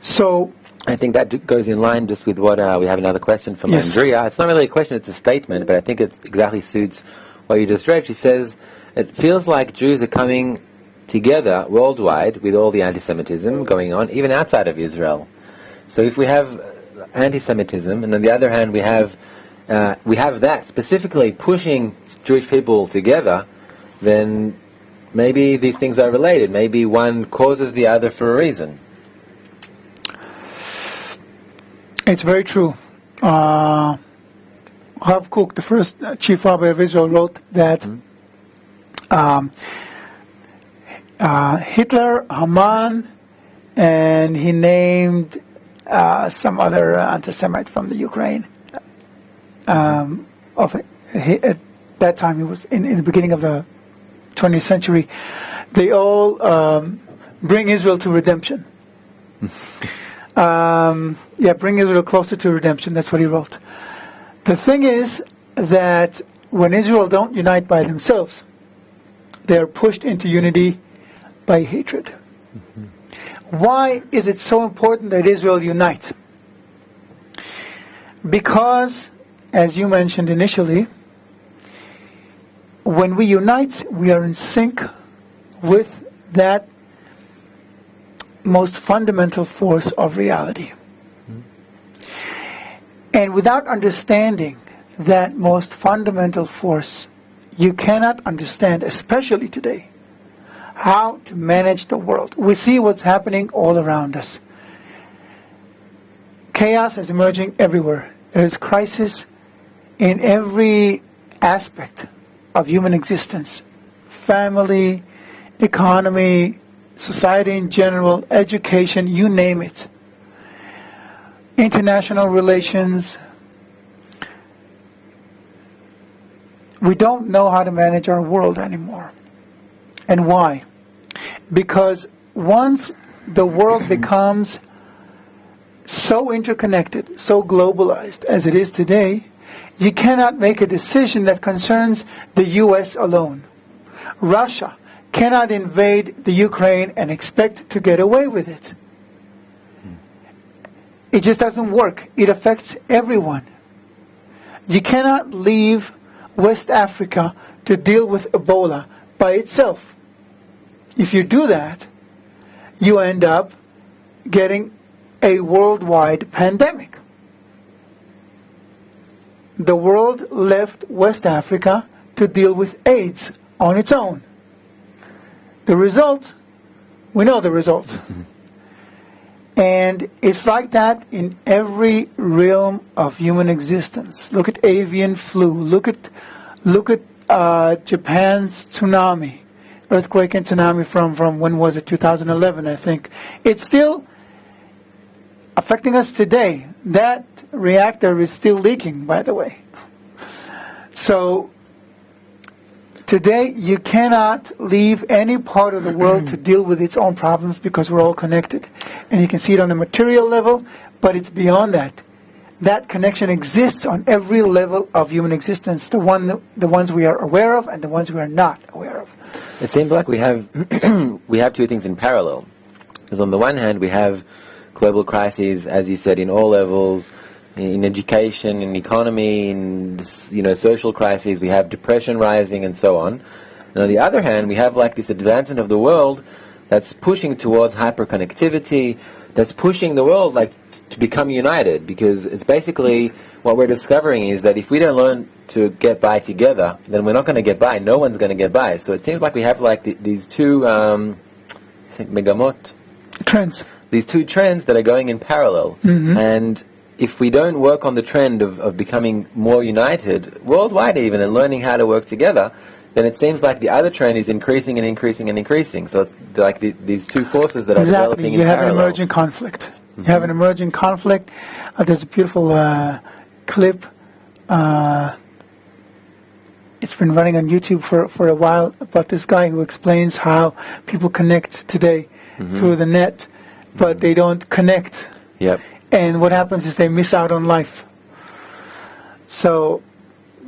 So, I think that goes in line just with what we have another question from Yes. Andrea. It's not really a question, it's a statement, but I think it exactly suits what you just read. She says, it feels like Jews are coming together worldwide with all the anti-Semitism going on, even outside of Israel. So if we have anti-Semitism, and on the other hand we have that specifically pushing Jewish people together, then maybe these things are related. Maybe one causes the other for a reason. it's very true. Rav Kook, the first chief rabbi of Israel, wrote that Hitler, Haman, and he named some other anti-Semite from the Ukraine. At that time, it was in the beginning of the 20th century. They all bring Israel to redemption. Bring Israel closer to redemption. That's what he wrote. The thing is that when Israel don't unite by themselves, they are pushed into unity by hatred. Why is it so important that Israel unite? Because, as you mentioned initially, when we unite, we are in sync with that most fundamental force of reality. And without understanding that most fundamental force, you cannot understand, especially today, how to manage the world. We see what's happening all around us. Chaos is emerging everywhere. There is crisis in every aspect of human existence. Family, economy, society in general, education, you name it. International relations. We don't know how to manage our world anymore. And why? Because once the world becomes so interconnected, so globalized as it is today, you cannot make a decision that concerns the U.S. alone. Russia cannot invade the Ukraine and expect to get away with it. It just doesn't work. It affects everyone. You cannot leave West Africa to deal with Ebola by itself. If you do that, you end up getting a worldwide pandemic. The world left West Africa to deal with AIDS on its own. The result, we know the result. And it's like that in every realm of human existence. Look at avian flu. Look at Japan's tsunami, earthquake and tsunami from when was it? 2011, I think. It's still affecting us today. That reactor is still leaking, by the way. So today you cannot leave any part of the world to deal with its own problems because we're all connected. And you can see it on the material level, but it's beyond that. That connection exists on every level of human existence, the ones we are aware of and the ones we are not aware of. It seems like we have two things in parallel. Because on the one hand, we have global crises, as you said, in all levels, in education, in economy, in social crises. We have depression rising, and so on. And on the other hand, we have like this advancement of the world that's pushing towards hyperconnectivity, that's pushing the world like to become united, because it's basically what we're discovering is that if we don't learn to get by together, then we're not going to get by. No one's going to get by. So it seems like we have like these two, I think megamot trends. These two trends that are going in parallel, and if we don't work on the trend of becoming more united worldwide, even and learning how to work together, then it seems like the other trend is increasing and increasing and increasing. So it's like these two forces that are developing in parallel. You have an emerging conflict. You have an emerging conflict. There's a beautiful clip. It's been running on YouTube for a while about this guy who explains how people connect today through the net, but they don't connect. Yep. And what happens is they miss out on life. So,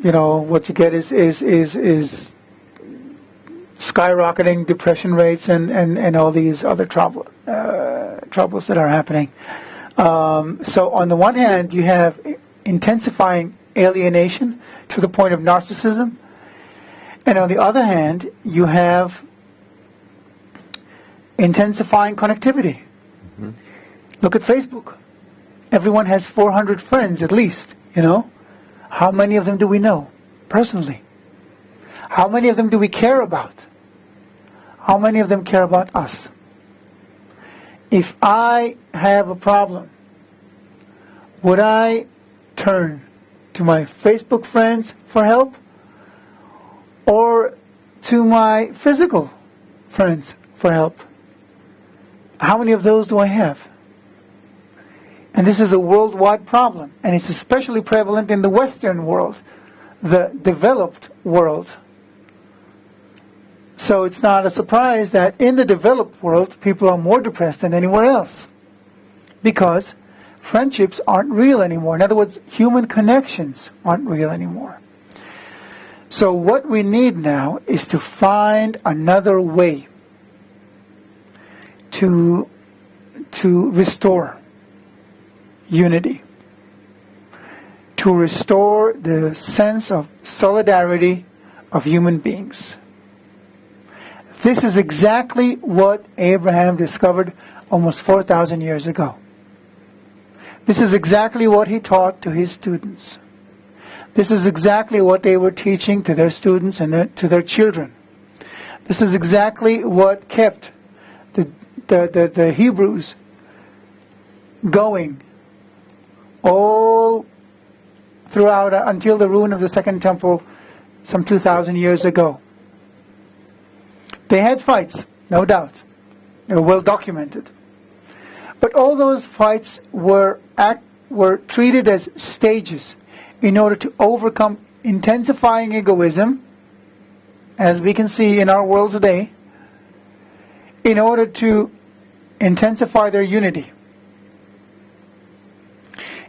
what you get is skyrocketing depression rates and all these other troubles that are happening. So on the one hand, you have intensifying alienation to the point of narcissism, and on the other hand, you have intensifying connectivity. Look at Facebook. Everyone has 400 friends at least, How many of them do we know personally? How many of them do we care about? How many of them care about us? If I have a problem, would I turn to my Facebook friends for help or to my physical friends for help? How many of those do I have? And this is a worldwide problem, and it's especially prevalent in the Western world, the developed world. So it's not a surprise that in the developed world, people are more depressed than anywhere else, because friendships aren't real anymore. In other words, human connections aren't real anymore. So what we need now is to find another way to restore unity, to restore the sense of solidarity of human beings. This is exactly what Abraham discovered almost 4,000 years ago. This is exactly what he taught to his students. This is exactly what they were teaching to their students and to their children. This is exactly what kept the Hebrews going all throughout until the ruin of the Second Temple some 2,000 years ago. They had fights, no doubt. They were well documented. But all those fights were treated as stages in order to overcome intensifying egoism, as we can see in our world today, in order to intensify their unity.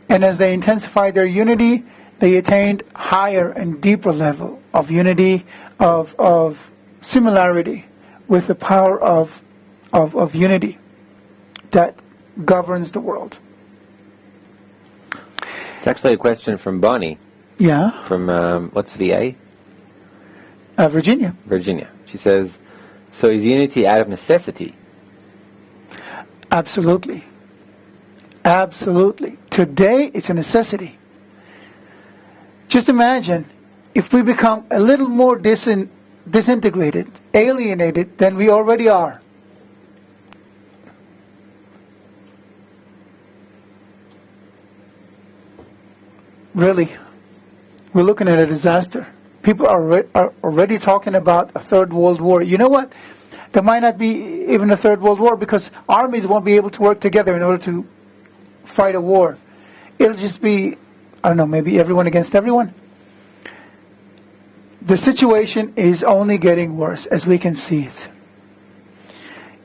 And as they intensified their unity, they attained higher and deeper level of unity, of similarity with the power of unity that governs the world. It's actually a question from Bonnie. Yeah. From, what's VA? Virginia. Virginia. She says, so is unity out of necessity? Absolutely. Absolutely. Today, it's a necessity. Just imagine if we become a little more disintegrated, alienated than we already are. Really, we're looking at a disaster. People are already talking about a third world war. You know what? There might not be even a third world war because armies won't be able to work together in order to fight a war. It'll just be, I don't know, maybe everyone against everyone. The situation is only getting worse as we can see it.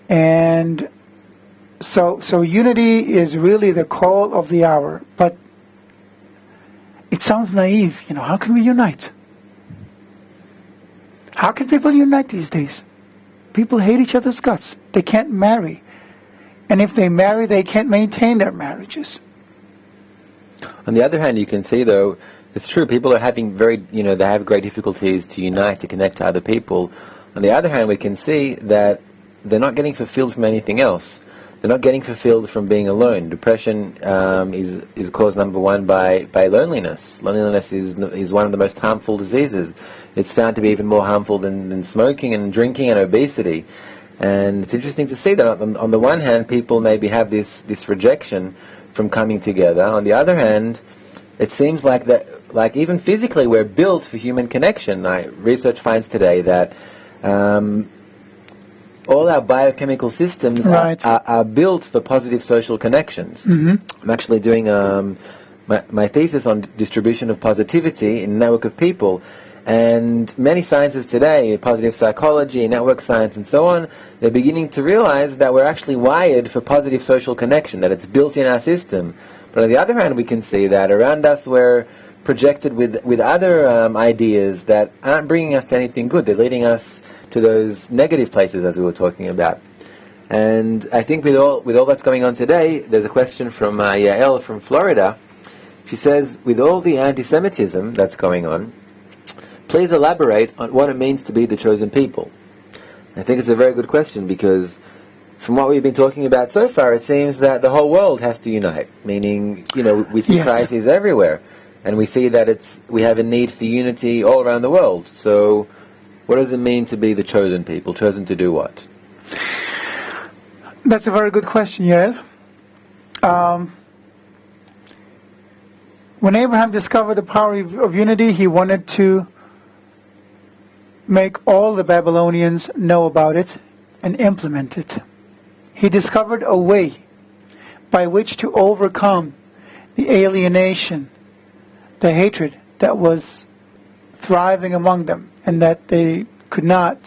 And so unity is really the call of the hour. But it sounds naive. How can we unite? How can people unite these days? People hate each other's guts. They can't marry. And if they marry, they can't maintain their marriages. On the other hand, you can see, though, it's true, people are having they have great difficulties to unite, to connect to other people. On the other hand, we can see that they're not getting fulfilled from anything else. They're not getting fulfilled from being alone. Depression is caused, number one, by loneliness. Loneliness is one of the most harmful diseases. It's found to be even more harmful than smoking and drinking and obesity. And it's interesting to see that on the one hand, people maybe have this rejection from coming together. On the other hand, it seems like even physically we're built for human connection. Research finds today that all our biochemical systems are built for positive social connections. Mm-hmm. I'm actually doing my thesis on distribution of positivity in a network of people. And many sciences today, positive psychology, network science, and so on, they're beginning to realize that we're actually wired for positive social connection, that it's built in our system. But on the other hand, we can see that around us we're projected with other ideas that aren't bringing us to anything good. They're leading us to those negative places, as we were talking about. And I think with all that's going on today, there's a question from Yael from Florida. She says, with all the anti-Semitism that's going on, please elaborate on what it means to be the chosen people. I think it's a very good question, because from what we've been talking about so far, it seems that the whole world has to unite, meaning, we see crises everywhere, and we see that we have a need for unity all around the world. So what does it mean to be the chosen people? Chosen to do what? That's a very good question, Yael. When Abraham discovered the power of unity, he wanted to make all the Babylonians know about it and implement it. He discovered a way by which to overcome the alienation, the hatred that was thriving among them, and that they could not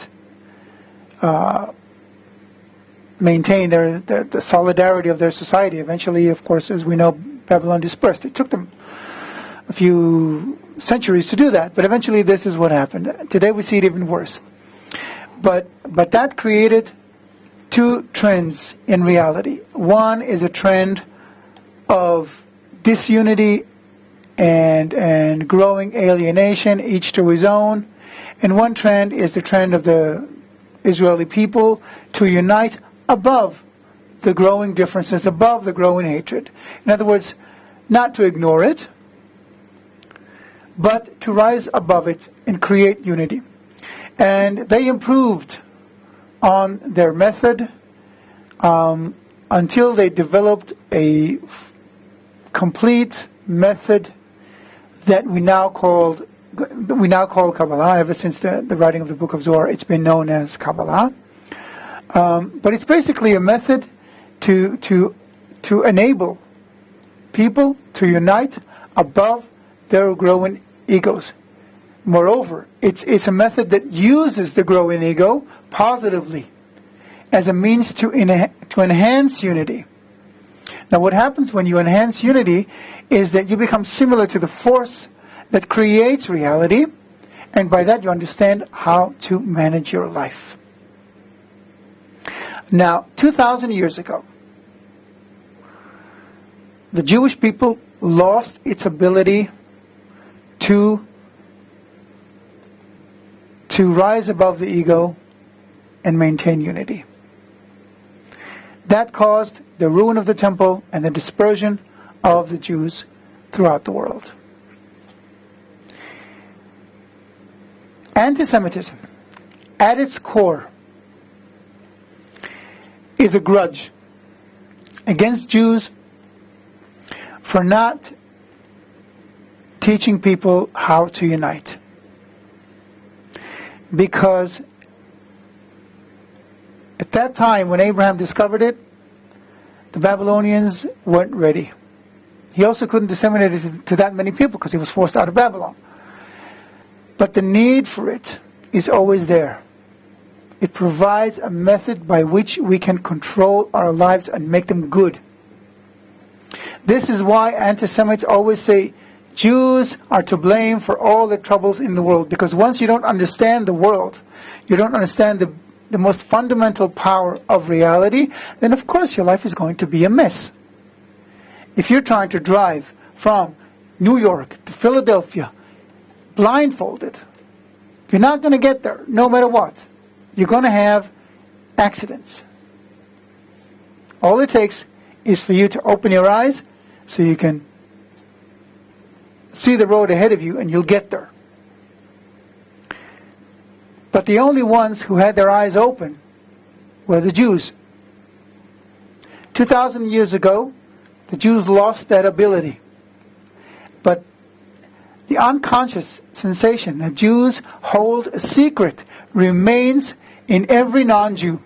maintain the solidarity of their society. Eventually, of course, as we know, Babylon dispersed. It took them a few centuries to do that, but eventually this is what happened. Today we see it even worse. But that created two trends in reality. One is a trend of disunity and growing alienation, each to his own. And one trend is the trend of the Israeli people to unite above the growing differences, above the growing hatred. In other words, not to ignore it, but to rise above it and create unity. And they improved on their method until they developed a complete method that we now call Kabbalah. Ever since the writing of the Book of Zohar, it's been known as Kabbalah. But it's basically a method to enable people to unite above their growing egos. Moreover, it's a method that uses the growing ego positively as a means to enhance unity. Now, what happens when you enhance unity is that you become similar to the force that creates reality, and by that you understand how to manage your life. Now, 2,000 years ago, the Jewish people lost its ability to rise above the ego and maintain unity. That caused the ruin of the temple and the dispersion of the Jews throughout the world. Anti-Semitism, at its core, is a grudge against Jews for not teaching people how to unite. Because at that time, when Abraham discovered it, the Babylonians weren't ready. He also couldn't disseminate it to that many people because he was forced out of Babylon. But the need for it is always there. It provides a method by which we can control our lives and make them good. This is why anti-Semites always say Jews are to blame for all the troubles in the world, because once you don't understand the world, you don't understand the most fundamental power of reality, then of course your life is going to be a mess. If you're trying to drive from New York to Philadelphia blindfolded, you're not going to get there no matter what. You're going to have accidents. All it takes is for you to open your eyes so you can see the road ahead of you and you'll get there. But the only ones who had their eyes open were the Jews. 2,000 years ago, the Jews lost that ability. But the unconscious sensation that Jews hold a secret remains in every non-Jew.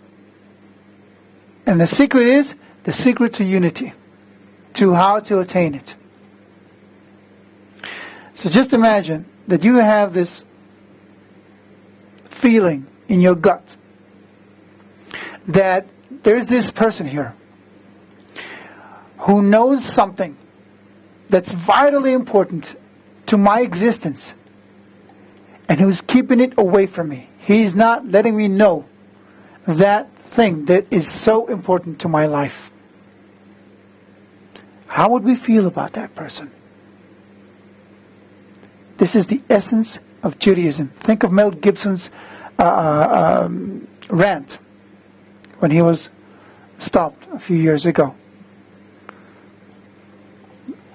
And the secret is the secret to unity, to how to attain it. So just imagine that you have this feeling in your gut that there's this person here who knows something that's vitally important to my existence and who's keeping it away from me. He's not letting me know that thing that is so important to my life. How would we feel about that person? This is the essence of Judaism. Think of Mel Gibson's rant when he was stopped a few years ago.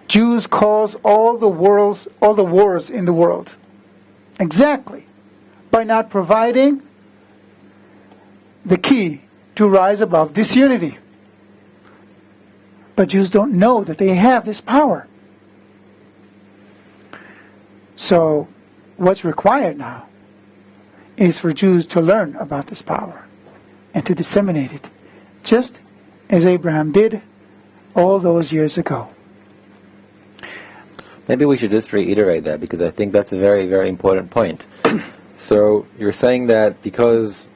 Jews cause all the wars in the world. Exactly. By not providing the key to rise above disunity. But Jews don't know that they have this power. So, what's required now is for Jews to learn about this power and to disseminate it, just as Abraham did all those years ago. Maybe we should just reiterate that, because I think that's a very, very important point. So you're saying that because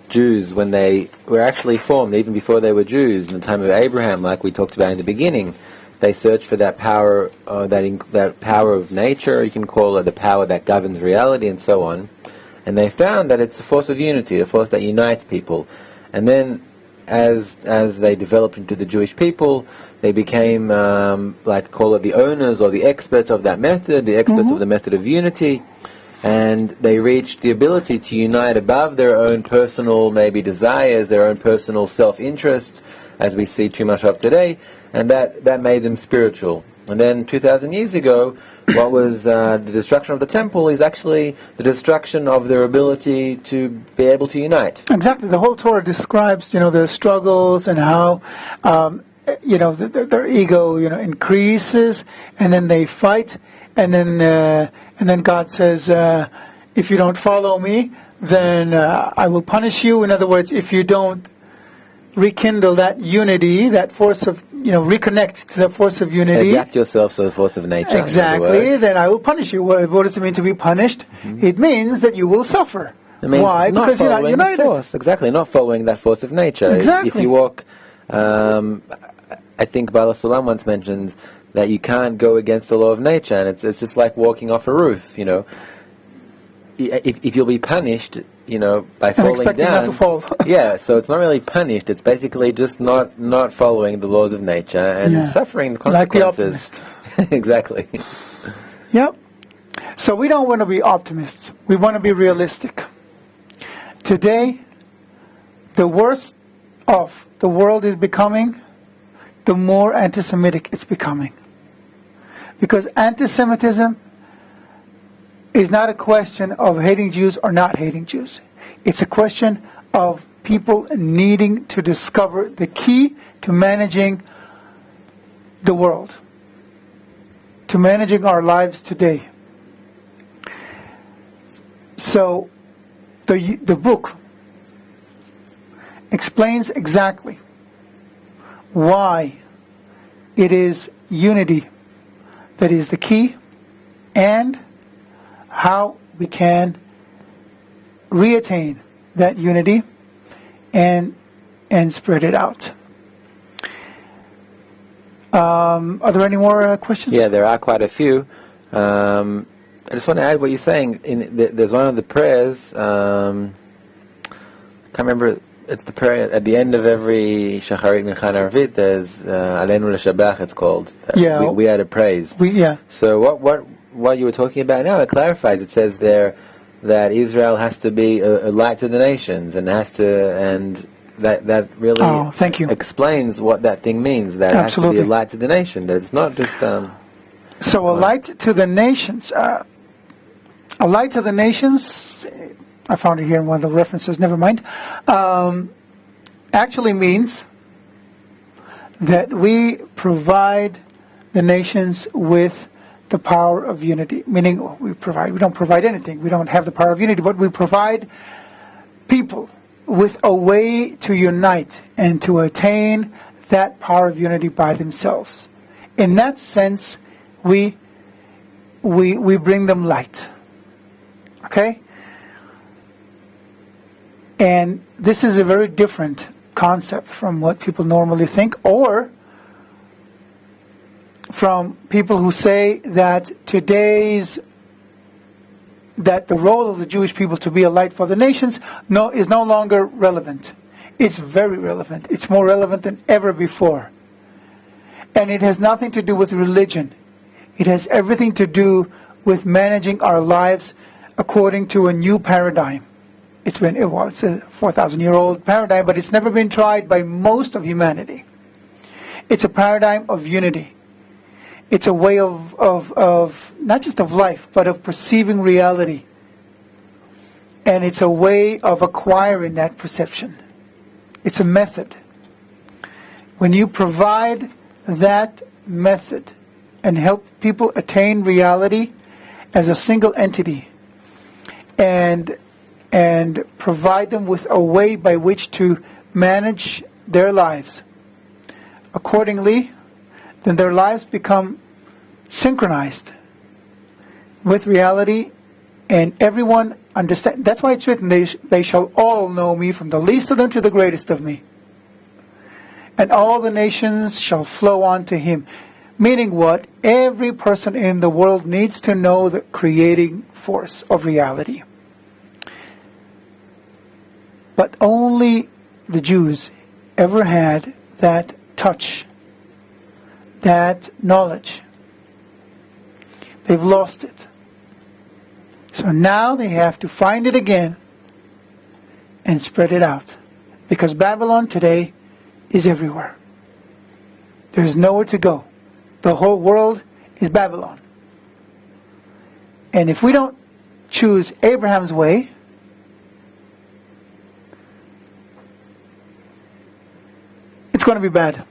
Jews, when they were actually formed, even before they were Jews, in the time of Abraham, like we talked about in the beginning, they searched for that power, that power of nature, you can call it the power that governs reality, and so on. And they found that it's a force of unity, a force that unites people. And then, as they developed into the Jewish people, they became, call it the owners or the experts of that method, the experts of the method of unity, and they reached the ability to unite above their own personal, maybe desires, their own personal self-interest, as we see too much of today, and that made them spiritual. And then 2,000 years ago, what was the destruction of the temple is actually the destruction of their ability to be able to unite. Exactly. The whole Torah describes, the struggles and how, their ego, increases, and then they fight, and then God says, if you don't follow me, then I will punish you. In other words, if you don't rekindle that unity, that force of, reconnect to the force of unity. Adapt yourself to the force of nature. Exactly. Then I will punish you. What does it mean to be punished? It means that you will suffer. Why? Because you're not united. Force. Exactly. Not following that force of nature. Exactly. If you walk, I think Bala Sulam once mentions that you can't go against the law of nature, and it's just like walking off a roof. If you'll be punished, by falling down. Not to fall. Yeah, so it's not really punished. It's basically just not following the laws of nature and suffering the consequences. Like the optimist. Exactly. Yep. So we don't want to be optimists. We want to be realistic. Today, the worse off the world is becoming, the more anti-Semitic it's becoming. Because anti-Semitism is not a question of hating Jews or not hating Jews. It's a question of people needing to discover the key to managing the world, to managing our lives today. So the book explains exactly why it is unity that is the key, and how we can reattain that unity and spread it out. Are there any more questions? Yeah, there are quite a few. I just want to add what you're saying. There's one of the prayers can't remember. It's the prayer at the end of every Shacharit Mincha and Arvit. There's Aleinu L'Shabach. It's called. We had a praise. So what you were talking about now, it clarifies. It says there that Israel has to be a light to the nations, and that really thank you. explains what that thing means. That it has to be a light to the nation. That it's not just. So a light to the nations. A light to the nations. I found it here in one of the references. Never mind. Actually means that we provide the nations with the power of unity. Meaning, we don't provide anything. We don't have the power of unity, but we provide people with a way to unite and to attain that power of unity by themselves. In that sense, we bring them light. Okay? And this is a very different concept from what people normally think, or from people who say that that the role of the Jewish people to be a light for the nations is no longer relevant. It's very relevant. It's more relevant than ever before. And it has nothing to do with religion. It has everything to do with managing our lives according to a new paradigm. It's a 4,000-year-old paradigm, but it's never been tried by most of humanity. It's a paradigm of unity. It's a way of not just of life, but of perceiving reality. And it's a way of acquiring that perception. It's a method. When you provide that method and help people attain reality as a single entity, and provide them with a way by which to manage their lives accordingly, then their lives become synchronized with reality, and everyone understands. That's why it's written, they shall all know me, from the least of them to the greatest of me. And all the nations shall flow on to him. Meaning what? Every person in the world needs to know the creating force of reality. But only the Jews ever had that touch, that knowledge. They've lost it. So now they have to find it again and spread it out. Because Babylon today is everywhere. There's nowhere to go. The whole world is Babylon. And if we don't choose Abraham's way, it's going to be bad.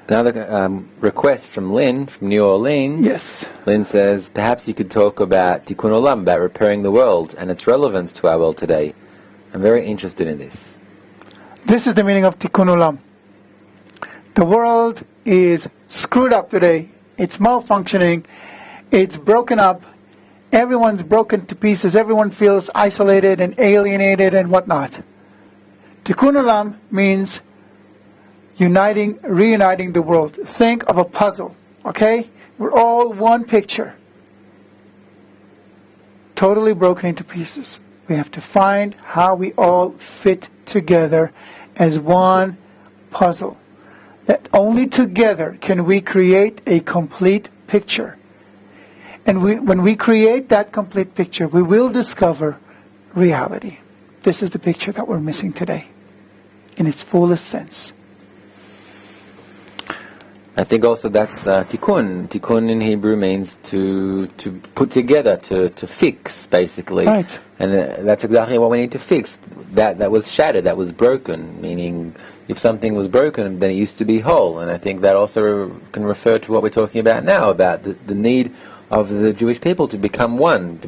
Another request from Lynn, from New Orleans. Yes. Lynn says, perhaps you could talk about Tikkun Olam, about repairing the world and its relevance to our world today. I'm very interested in this. This is the meaning of Tikkun Olam. The world is screwed up today. It's malfunctioning. It's broken up. Everyone's broken to pieces. Everyone feels isolated and alienated and whatnot. Tikkun Olam means reuniting the world. Think of a puzzle, okay? We're all one picture. Totally broken into pieces. We have to find how we all fit together as one puzzle. That only together can we create a complete picture. And when we create that complete picture, we will discover reality. This is the picture that we're missing today, in its fullest sense. I think also that's tikkun. Tikkun in Hebrew means to put together, to fix, basically. Right. And that's exactly what we need to fix. That was shattered, that was broken, meaning if something was broken, then it used to be whole. And I think that also can refer to what we're talking about now, about the need of the Jewish people to become one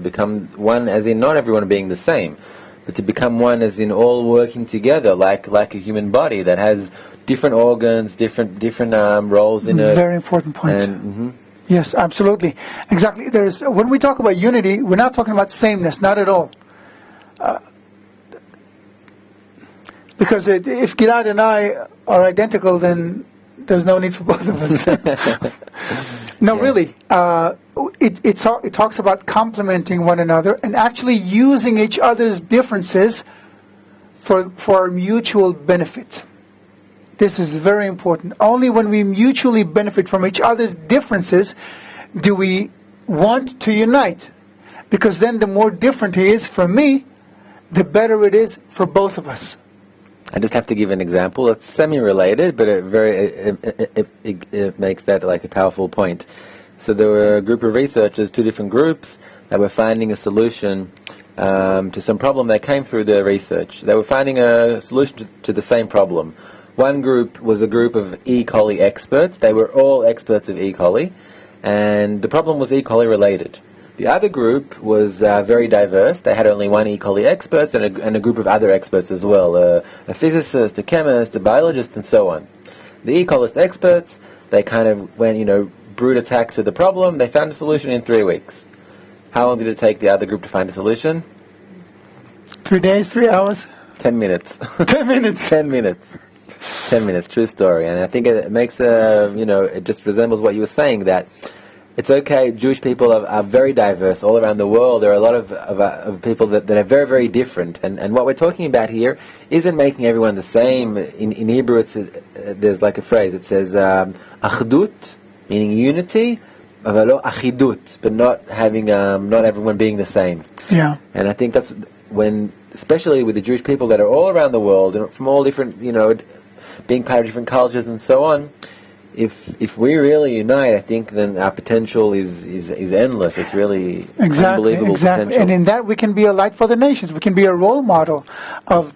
as in not everyone being the same, but to become one as in all working together like a human body that has different organs, different roles in it. Very important point. Yes, absolutely. Exactly. When we talk about unity, we're not talking about sameness, not at all. Because if Gilad and I are identical, then there's no need for both of us. No, really. it talks about complementing one another and actually using each other's differences for our mutual benefit. This is very important. Only when we mutually benefit from each other's differences do we want to unite. Because then the more different he is from me, the better it is for both of us. I just have to give an example. It's semi-related, but it makes that like a powerful point. So there were a group of researchers, two different groups, that were finding a solution to some problem that came through their research. They were finding a solution to the same problem. One group was a group of E. coli experts. They were all experts of E. coli, and the problem was E. coli related. The other group was very diverse. They had only one E. coli expert and a group of other experts as well, a physicist, a chemist, a biologist, and so on. The E. coli experts, they kind of went, brute attack to the problem. They found a solution in 3 weeks. How long did it take the other group to find a solution? 3 days, 3 hours? 10 minutes. 10 minutes. 10 minutes. 10 minutes, true story. And I think it makes, it just resembles what you were saying, that it's okay. Jewish people are very diverse all around the world. There are a lot of people that are very, very different. And what we're talking about here isn't making everyone the same. In Hebrew, there's like a phrase. It says achdut, meaning unity, but not having not everyone being the same. Yeah. And I think that's when, especially with the Jewish people that are all around the world and from all different, being part of different cultures and so on. If we really unite, I think then our potential is endless. It's really unbelievable potential. And in that we can be a light for the nations. We can be a role model of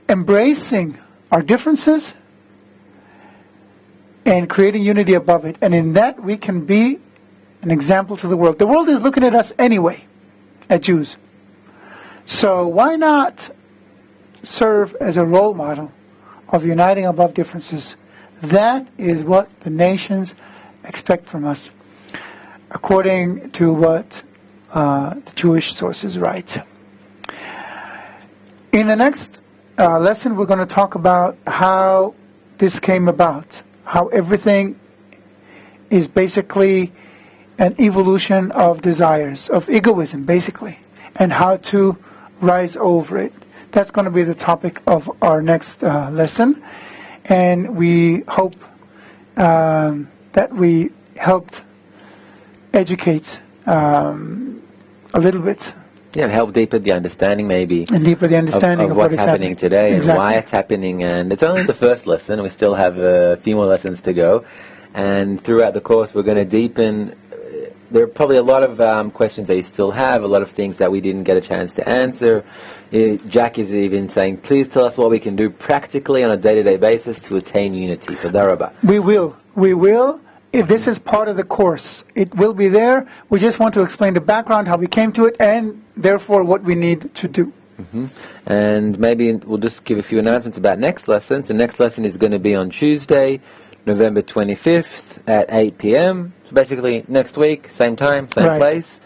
embracing our differences and creating unity above it. And in that we can be an example to the world. The world is looking at us anyway, at Jews. So why not serve as a role model of uniting above differences? That is what the nations expect from us, according to what the Jewish sources write. In the next lesson, we're going to talk about how this came about, how everything is basically an evolution of desires, of egoism, basically, and how to rise over it. That's going to be the topic of our next lesson. And we hope that we helped educate a little bit. Yeah, help deepen the understanding maybe. And deeper the understanding of of what's what is happening today Exactly. and why it's happening. And it's only the first lesson. We still have a few more lessons to go. And throughout the course we're going to deepen. There are probably a lot of questions that you still have, a lot of things that we didn't get a chance to answer. Jack is even saying, please tell us what we can do practically on a day-to-day basis to attain unity. Toda rabba. We will. If this is part of the course, it will be there. We just want to explain the background, how we came to it, and therefore what we need to do. Mm-hmm. And maybe we'll just give a few announcements about next lesson. So next lesson is going to be on Tuesday, November 25th at 8 p.m. So basically next week, same time, same place.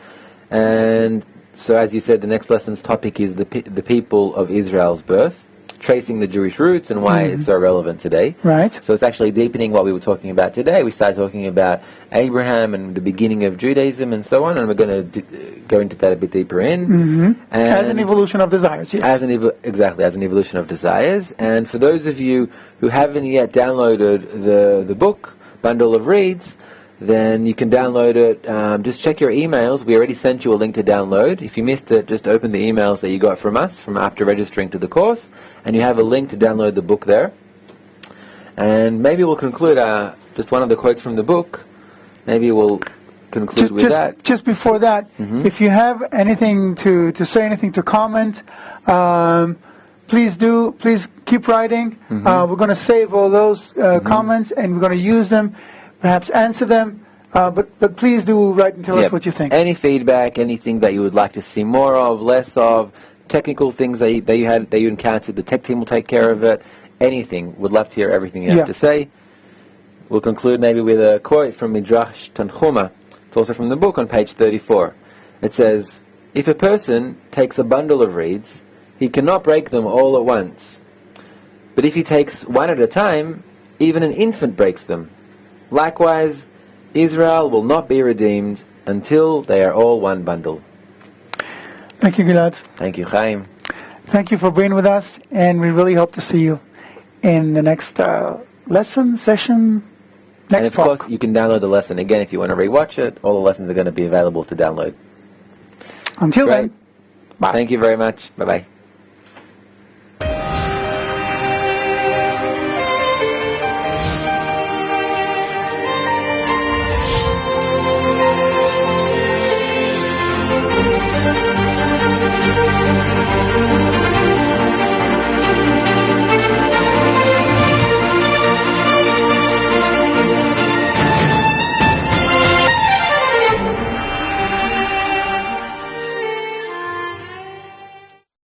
And so as you said, the next lesson's topic is the people of Israel's birth, tracing the Jewish roots and why it's so relevant today. Right. So it's actually deepening what we were talking about today. We started talking about Abraham and the beginning of Judaism and so on, and we're going to go into that a bit deeper in. Mm-hmm. As an evolution of desires, yes. As an evolution of desires. And for those of you who haven't yet downloaded the book, Bundle of Reads, then you can download it. Just check your emails. We already sent you a link to download. If you missed it, just open the emails that you got from us from after registering to the course, and you have a link to download the book there. And maybe we'll conclude just one of the quotes from the book. Maybe we'll conclude with that. Just before that, if you have anything to say, anything to comment, please keep writing. We're going to save all those comments, and we're going to use them. Perhaps answer them, but please do write and tell us what you think. Any feedback, anything that you would like to see more of, less of, technical things that you encountered, the tech team will take care of it. Anything, would love to hear everything you have to say. We'll conclude maybe with a quote from Midrash Tanchuma. It's also from the book on page 34. It says, "If a person takes a bundle of reeds, he cannot break them all at once. But if he takes one at a time, even an infant breaks them. Likewise, Israel will not be redeemed until they are all one bundle. Thank you, Gilad. Thank you, Chaim. Thank you for being with us, and we really hope to see you in the next session, And next of talk. course, you can download the lesson again if you want to rewatch it. All the lessons are going to be available to download. Until Great. then, bye. Thank you very much. Bye-bye.